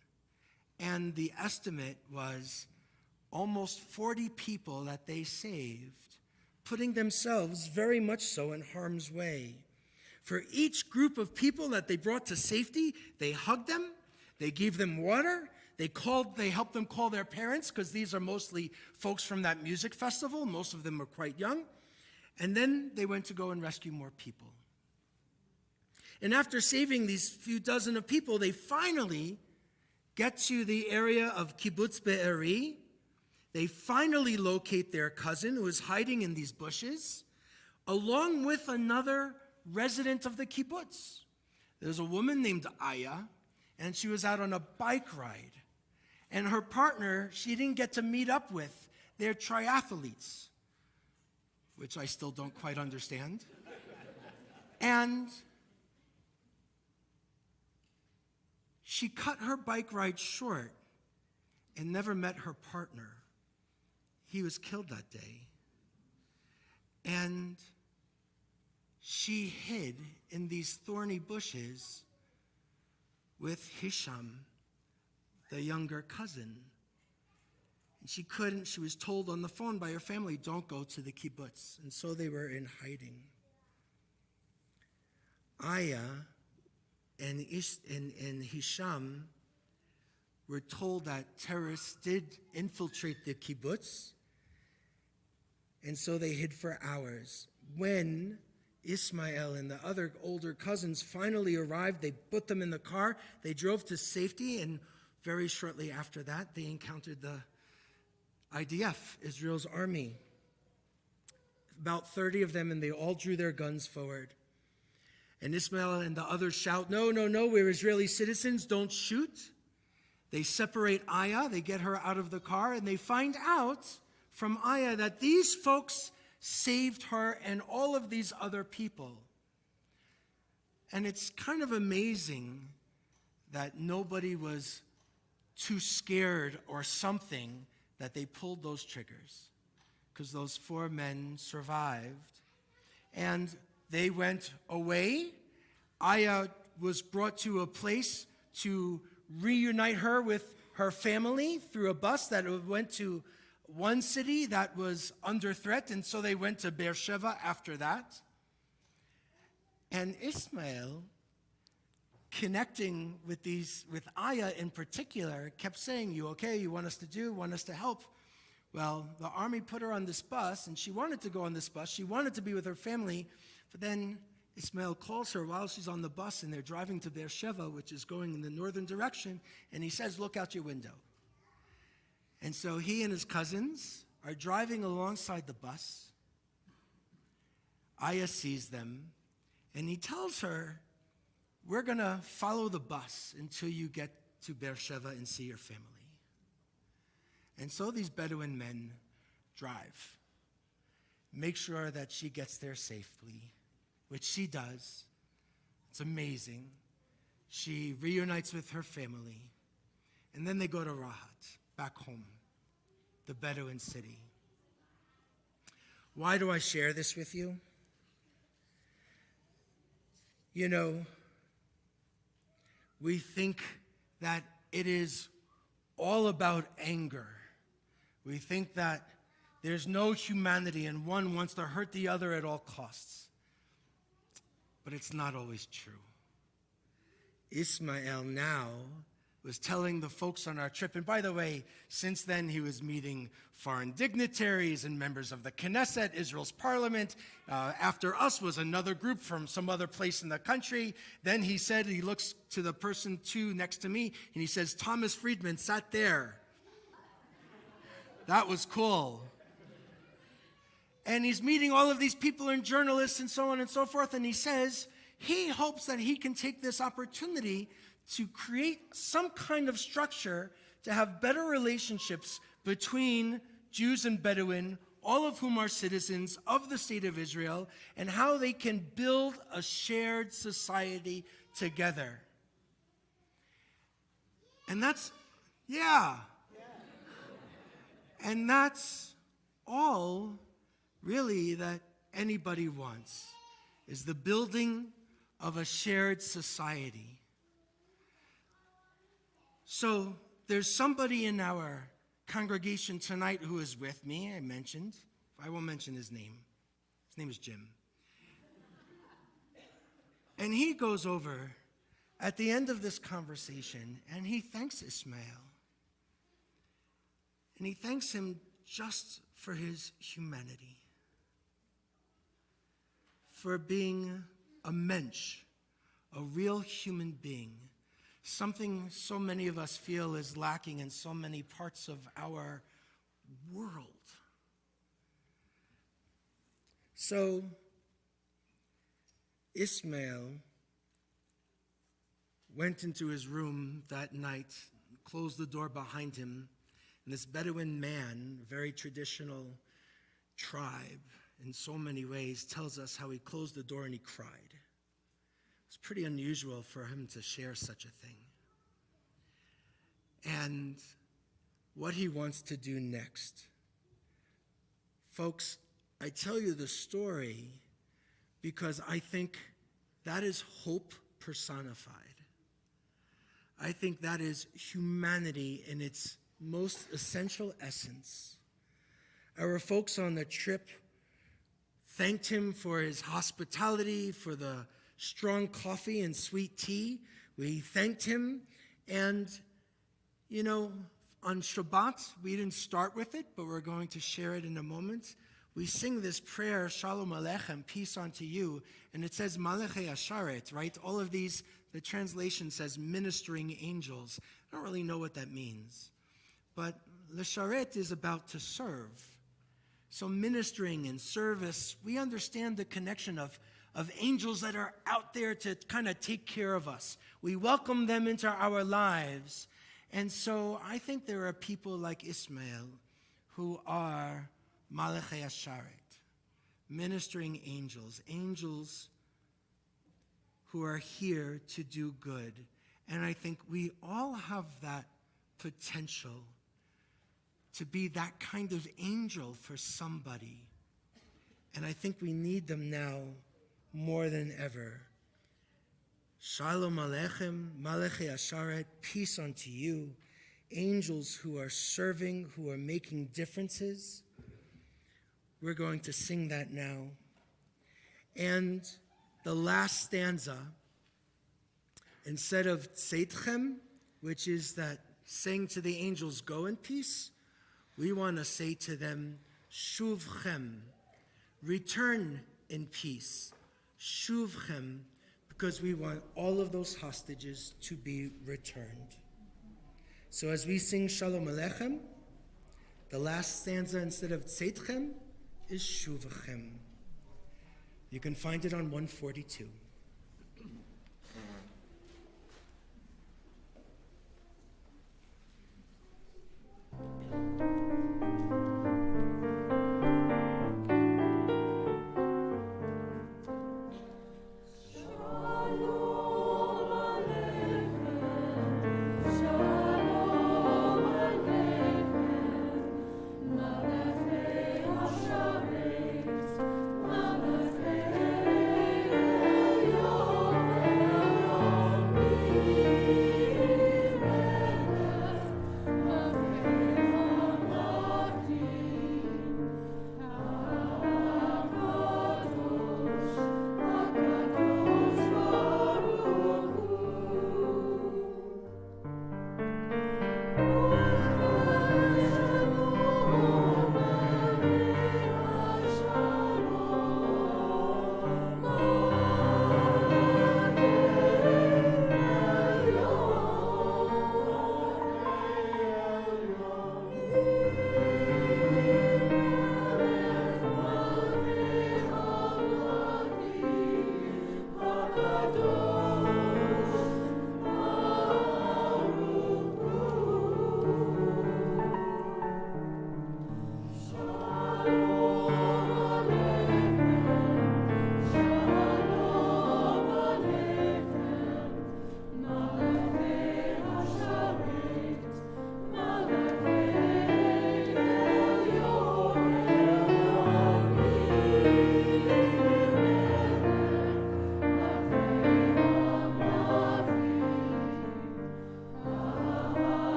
and the estimate was almost 40 people that they saved, putting themselves very much so in harm's way. For each group of people that they brought to safety, they hugged them, they gave them water, they helped them call their parents, because these are mostly folks from that music festival. Most of them are quite young. And then they went to go and rescue more people. And after saving these few dozen of people, they finally get to the area of Kibbutz Be'eri. They finally locate their cousin who is hiding in these bushes, along with another resident of the kibbutz. There's a woman named Aya, and she was out on a bike ride. And her partner, she didn't get to meet up with. They're triathletes, which I still don't quite understand. And she cut her bike ride short and never met her partner. He was killed that day. And she hid in these thorny bushes with Hisham, the younger cousin. And she was told on the phone by her family, don't go to the kibbutz. And so they were in hiding. Aya and Hisham were told that terrorists did infiltrate the kibbutz, and so they hid for hours. When Ismael and the other older cousins finally arrived, they put them in the car, they drove to safety, and very shortly after that, they encountered the IDF, Israel's army. About 30 of them, and they all drew their guns forward. And Ismael and the others shout, no, no, no, we're Israeli citizens, don't shoot. They separate Aya, they get her out of the car, and they find out from Aya that these folks saved her and all of these other people. And it's kind of amazing that nobody was too scared or something that they pulled those triggers, because those 4 men survived. And they went away. Aya was brought to a place to reunite her with her family through a bus that went to one city that was under threat, and so they went to Beersheba after that. And Ismael, connecting with Aya in particular, kept saying, you okay? You want us to do? Want us to help? Well, the army put her on this bus, and she wanted to go on this bus. She wanted to be with her family, but then Ismael calls her while she's on the bus, and they're driving to Beersheba, which is going in the northern direction, and he says, look out your window. And so he and his cousins are driving alongside the bus. Aya sees them, and he tells her, we're going to follow the bus until you get to Beersheba and see your family. And so these Bedouin men drive, make sure that she gets there safely, which she does. It's amazing. She reunites with her family, and then they go to Rahat, back home, the Bedouin city. Why do I share this with you? You know, we think that it is all about anger. We think that there's no humanity and one wants to hurt the other at all costs. But it's not always true. Ismael now was telling the folks on our trip, and by the way, since then he was meeting foreign dignitaries and members of the Knesset, Israel's parliament. After us was another group from some other place in the country. Then he said, he looks to the person next to me, and he says, Thomas Friedman sat there. That was cool. And he's meeting all of these people and journalists and so on and so forth, and he says he hopes that he can take this opportunity to create some kind of structure to have better relationships between Jews and Bedouin, all of whom are citizens of the state of Israel, and how they can build a shared society together. And that's, and that's all really that anybody wants, is the building of a shared society. So there's somebody in our congregation tonight who is with me, I mentioned. I won't mention his name. His name is Jim. And he goes over at the end of this conversation and he thanks Ismail. And he thanks him just for his humanity, for being a mensch, a real human being. Something so many of us feel is lacking in so many parts of our world. So, Ismail went into his room that night, closed the door behind him, and this Bedouin man, very traditional tribe in so many ways, tells us how he closed the door and he cried. It's pretty unusual for him to share such a thing. And what he wants to do next. Folks, I tell you the story because I think that is hope personified. I think that is humanity in its most essential essence. Our folks on the trip thanked him for his hospitality, for the strong coffee and sweet tea. We thanked him, and you know, on Shabbat, we didn't start with it, but we're going to share it in a moment. We sing this prayer, Shalom Aleichem, peace unto you, and it says Malachei Asharet, right? All of these, the translation says ministering angels. I don't really know what that means, but Lesharet is about to serve. So ministering and service, we understand the connection of angels that are out there to kind of take care of us. We welcome them into our lives. And so I think there are people like Ismail who are Malachei Asharet, ministering angels, angels who are here to do good. And I think we all have that potential to be that kind of angel for somebody. And I think we need them now more than ever. Shalom Aleichem, Malachei Asharet, peace unto you, angels who are serving, who are making differences. We're going to sing that now. And the last stanza, instead of Tzeitchem, which is that saying to the angels, go in peace, we want to say to them, Shuvchem, return in peace. Shuvchem, because we want all of those hostages to be returned. So as we sing Shalom Aleichem, the last stanza instead of Tzeitchem is Shuvchem. You can find it on 142. Shalom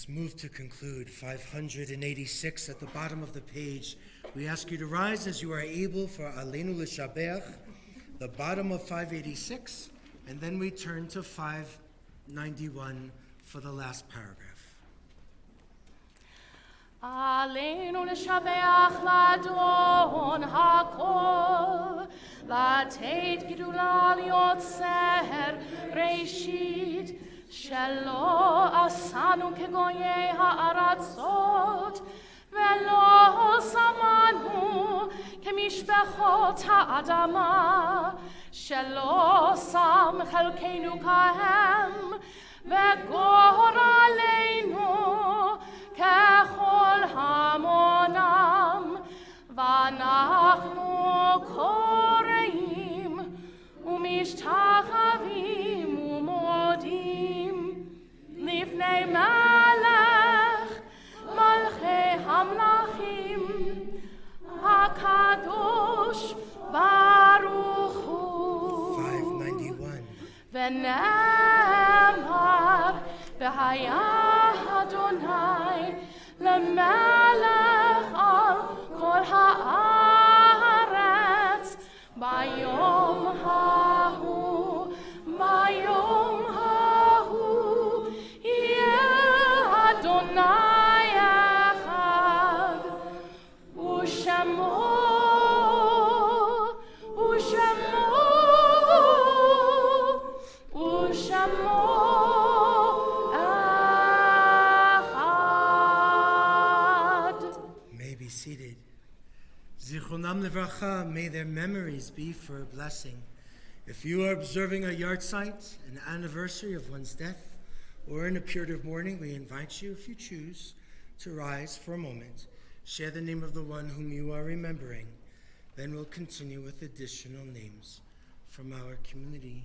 move to conclude 586 at the bottom of the page. We ask you to rise as you are able for Aleinu L'Shabech, the bottom of 586, and then we turn to 591 for the last paragraph. Aleinu l'shabeach l'adon hakol, לתת גדולה ליוצר ראשית, שלא עשנו כגויי הארצות, ולא שמנו כמשפחות האדמה, שלא שם חלקנו כהם, וגורלנו ככל המונם, ואנחנו קוראים ומשתחווים ומודים לפני מלך מלכי המלכים הקדוש ברוך הוא. 591. ונאמר והיה אדוני למלך על כל הארץ ביום ההוא, ביום ההוא יהיה אדוני אחד, ושמו seated. Zichronam Livracha, may their memories be for a blessing. If you are observing a yahrzeit, an anniversary of one's death, or in a period of mourning, we invite you, if you choose, to rise for a moment, share the name of the one whom you are remembering, then we'll continue with additional names from our community.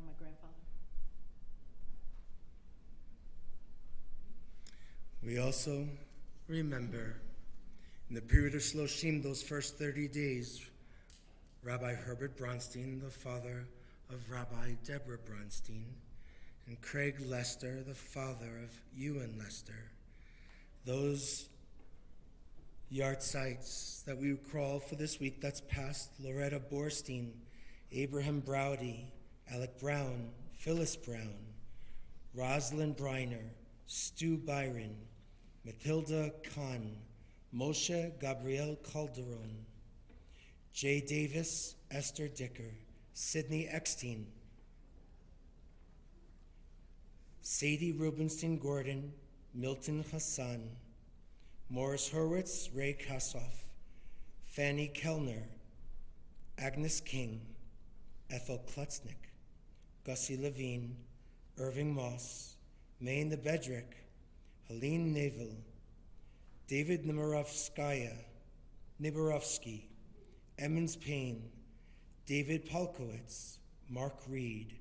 My grandfather. We also remember in the period of Shloshim, those first 30 days, Rabbi Herbert Bronstein, the father of Rabbi Deborah Bronstein, and Craig Lester, the father of Ewan Lester. Those yahrzeits that we recall for this week that's passed: Loretta Borstein, Abraham Browdy, Alec Brown, Phyllis Brown, Rosalind Briner, Stu Byron, Matilda Kahn, Moshe Gabriel Calderon, Jay Davis, Esther Dicker, Sidney Eckstein, Sadie Rubenstein Gordon, Milton Hassan, Morris Hurwitz, Ray Kassoff, Fanny Kellner, Agnes King, Ethel Klutznick, Gussie Levine, Irving Moss, Maine the Bedrick, Helene Neville, David Niborovsky, Emmons Payne, David Polkowitz, Mark Reed,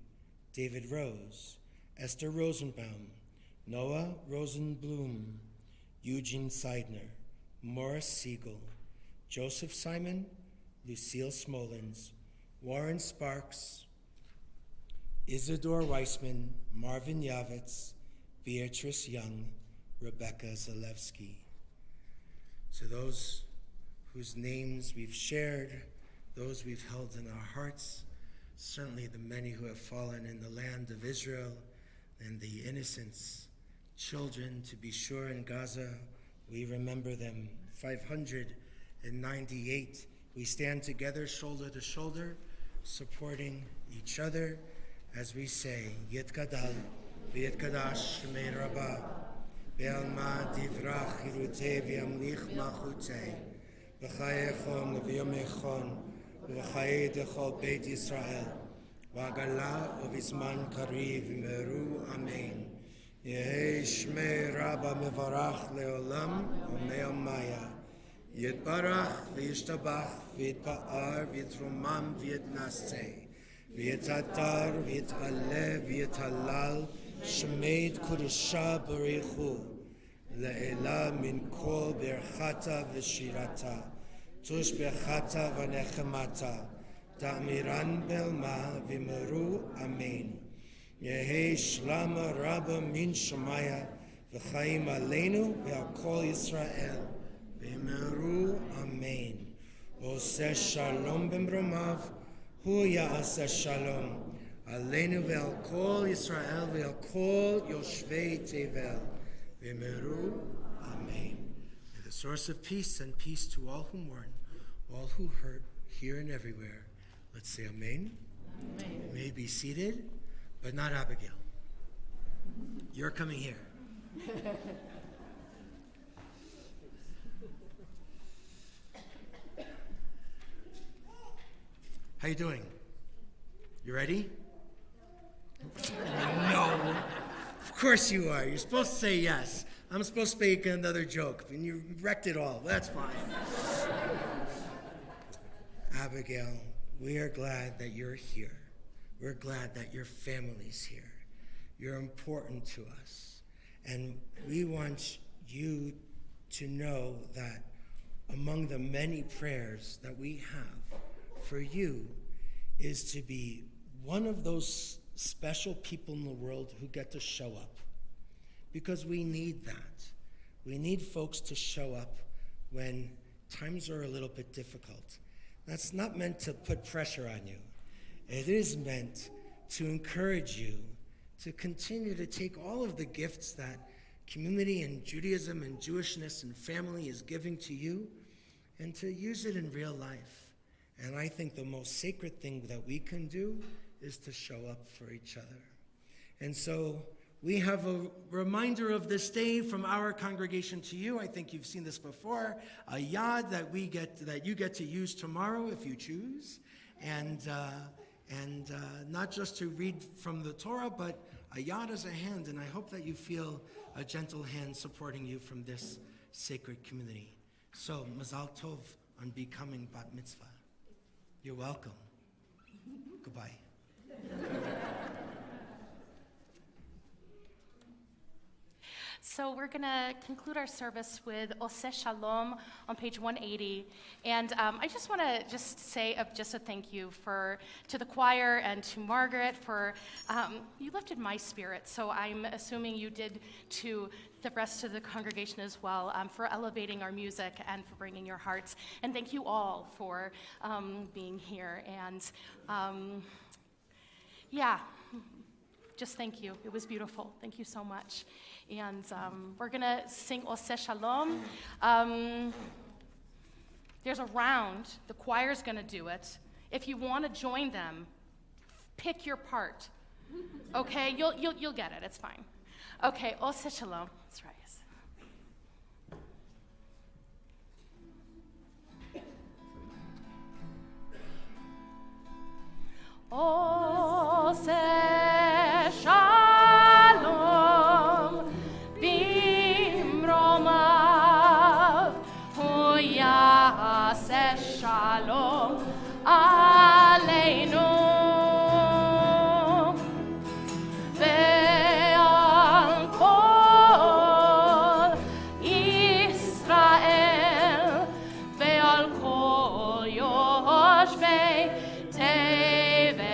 David Rose, Esther Rosenbaum, Noah Rosenblum, Eugene Seidner, Morris Siegel, Joseph Simon, Lucille Smolins, Warren Sparks, Isidore Weissman, Marvin Yavitz, Beatrice Young, Rebecca Zalewski. To those whose names we've shared, those we've held in our hearts, certainly the many who have fallen in the land of Israel, and the innocents, children to be sure in Gaza, we remember them. 598, we stand together shoulder to shoulder, supporting each other as we say, Yitkadal, V'yitkadash Shemei Rabbah, Be'alma Divrach Hirutei V'yamlich Machutei, V'chayechon V'yomechon, V'chayei Dechol Beit Yisrael, Vagala Ovisman Kariv Meru Amen. Yehi Shmei Rabba Mevarach Leolam Omeamaya. Yitbarach Vishtabach Vitpa'ar Vitrumam Vitnase. Vitatar Vitale Vitalal Shmeid Kudusha Barichu. Le'ela min kol berchata v'shirata. Tush berchata v'nechemata. Ta'miran belma v'meru amen. Yehi shlama rabba min shemaya v'chaim aleinu v'al kol Yisrael v'meru amen. Oseh shalom b'mromav hu ya'aseh shalom aleinu v'al kol Yisrael v'al kol yoshvei tevel v'meru amen. May the source of peace and peace to all who mourn, all who hurt, here and everywhere. Let's say amen. Amen. You may be seated, but not Abigail. You're coming here. How you doing? You ready? No. Of course you are. You're supposed to say yes. I'm supposed to make another joke, and you wrecked it all. That's fine. Abigail, we are glad that you're here. We're glad that your family's here. You're important to us. And we want you to know that among the many prayers that we have for you is to be one of those special people in the world who get to show up. Because we need that. We need folks to show up when times are a little bit difficult. That's not meant to put pressure on you. It is meant to encourage you to continue to take all of the gifts that community and Judaism and Jewishness and family is giving to you and to use it in real life. And I think the most sacred thing that we can do is to show up for each other. And so we have a reminder of this day from our congregation to you. I think you've seen this before. A yad that you get to use tomorrow if you choose, and not just to read from the Torah, but a yad as a hand. And I hope that you feel a gentle hand supporting you from this sacred community. So Mazal Tov on becoming bat mitzvah. You're welcome. Goodbye. So we're going to conclude our service with Oseh Shalom on page 180. And I just want to say a thank you to the choir and to Margaret for, you lifted my spirit, so I'm assuming you did to the rest of the congregation as well, for elevating our music and for bringing your hearts. And thank you all for being here. And just thank you. It was beautiful. Thank you so much. And we're going to sing Oseh Shalom. There's a round. The choir's going to do it. If you want to join them, pick your part. Okay? You'll get it. It's fine. Okay, Oseh Shalom. That's right. Oseh Shalom bimromav hu yaseh shalom aleinu ve'al kol Yisrael ve'al kol yoshvei tevel.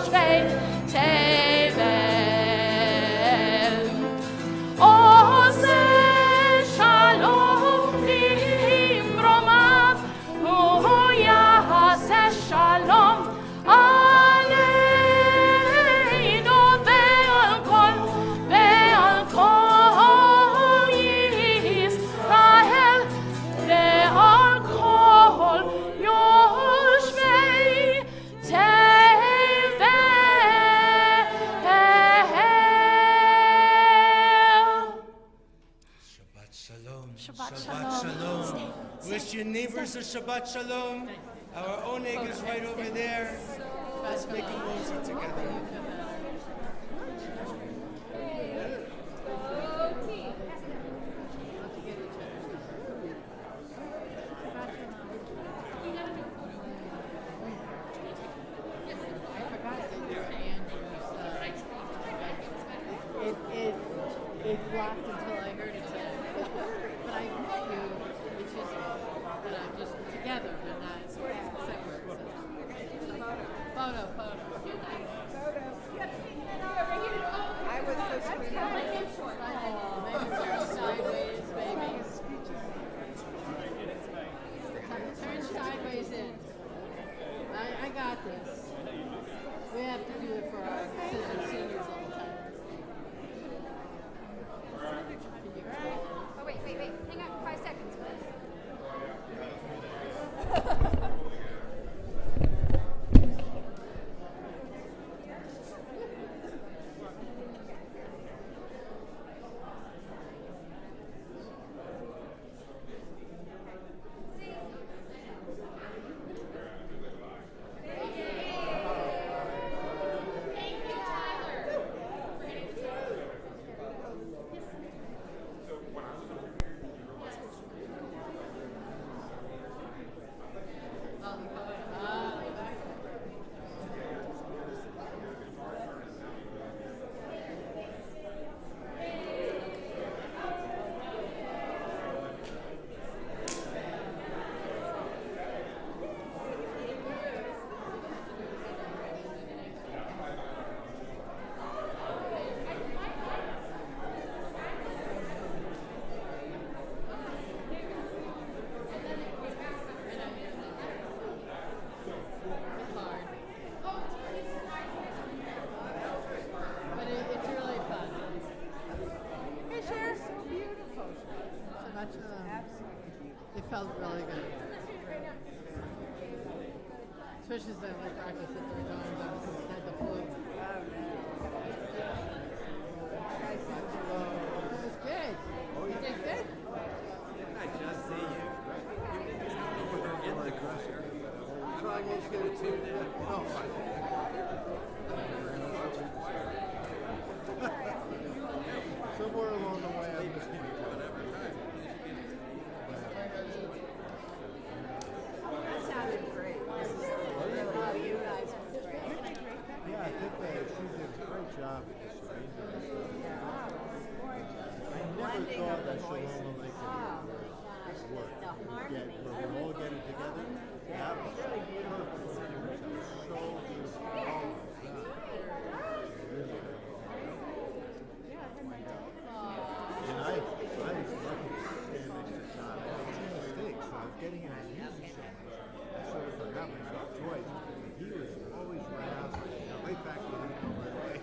Yoshvei Tevel. Ose Shalom Limromav, Yahase Shalom Aleinu Be'al Kol Yisrael, Be'al Kol Yoshvei Tevel. Shabbat Shalom. Shabbat Shalom. Wish your neighbors a Shabbat Shalom. Our oneg is right over there. Let's make a rosary together. It blocked until I heard it say, but I met you, it's just that I'm just together, but not separate. Photo. I was supposed to be Maybe we're sideways, maybe. Turn sideways in. I got this. We have to do it for our seniors all the time. Oh, wait. Hang on 5 seconds, please. It felt really good. Especially since I practiced it 3 times. I had the flu. It was good. You did good. I just see you. In the crusher. Trying to get a tune in. Oh, somewhere along the way, I was getting whatever time. That sounded great. Oh, you guys were great. Yeah, I think she did a great job at this arrangement. I never thought that Shalom Aleichem would work. Where we all get it together. That was really beautiful. It was so beautiful. Oh, my God. Really good. And I was lucky to stand next to John. I made 2 mistakes, so I was getting in his music so much. I sort of forgot myself twice. He was always right out there. Right back to him right away.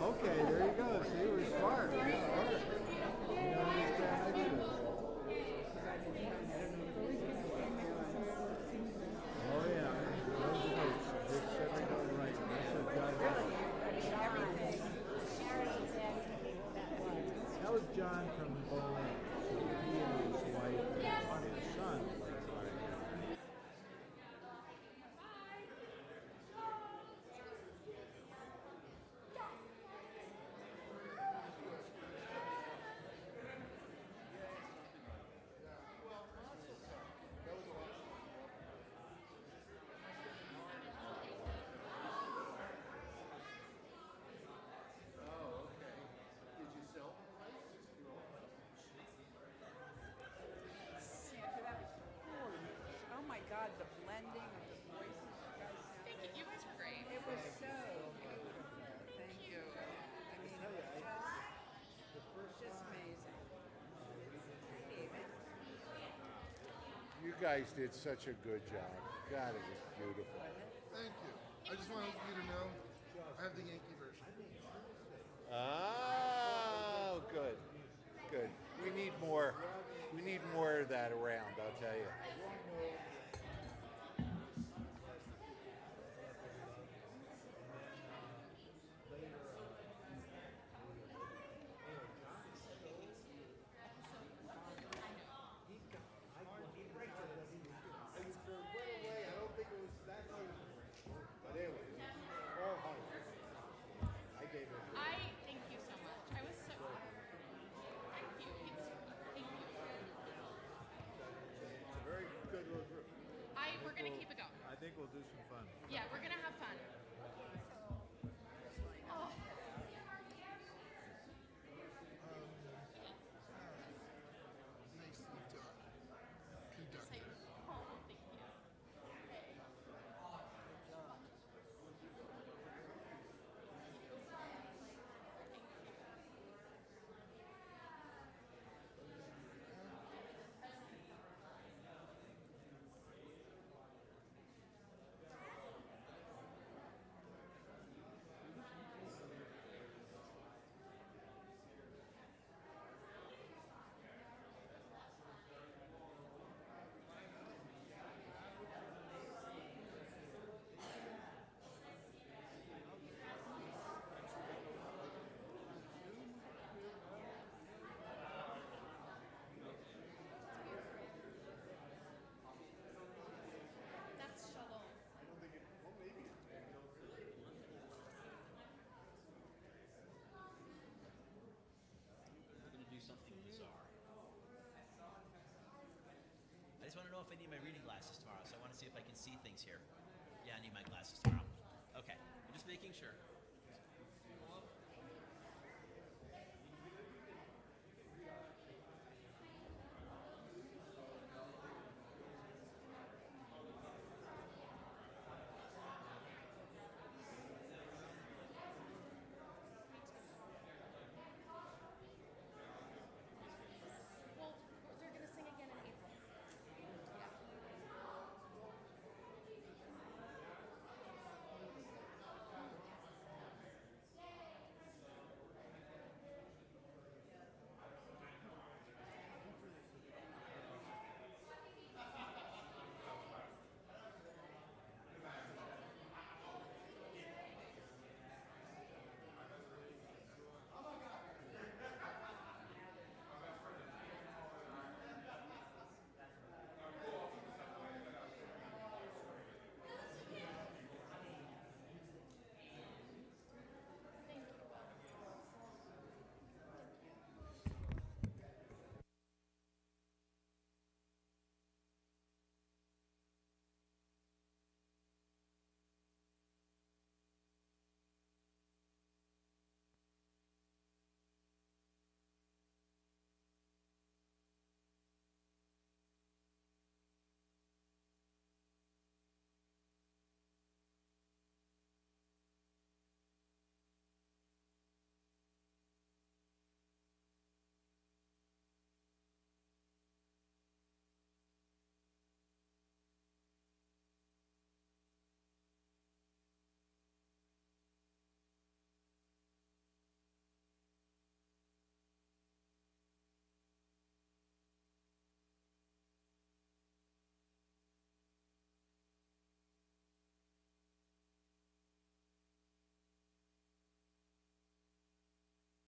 Okay, there you go. See, we're smart. We're smart. You understand I do. Oh, yeah. Those are notes. Just every note right. That's what John did. That was John from Bowling. He and his wife and his son. Oh my God, the blending of the voices you guys sound. You guys were great. It was so beautiful. Thank you. I mean, just amazing. Hi, David. You guys did such a good job. God, it was beautiful. Thank you. I just wanted you to know I have the Yankee version. Oh, good. Good. We need more. We need more of that around, I'll tell you. I don't think it was that noticeable. But anyway, all hard. I gave it. Thank you so much. I was so. Thank you. Thank you. It's a very good little group. We're gonna keep it going. I think we'll do some fun. Yeah, we're gonna have fun. Oh. Nicely done. Conductor. Say, oh, thank you. That's shalom. We're going to do something bizarre. I just want to know if I need my reading glasses tomorrow, so I want to see if I can see things here. Yeah, I need my glasses tomorrow. Okay, I'm just making sure.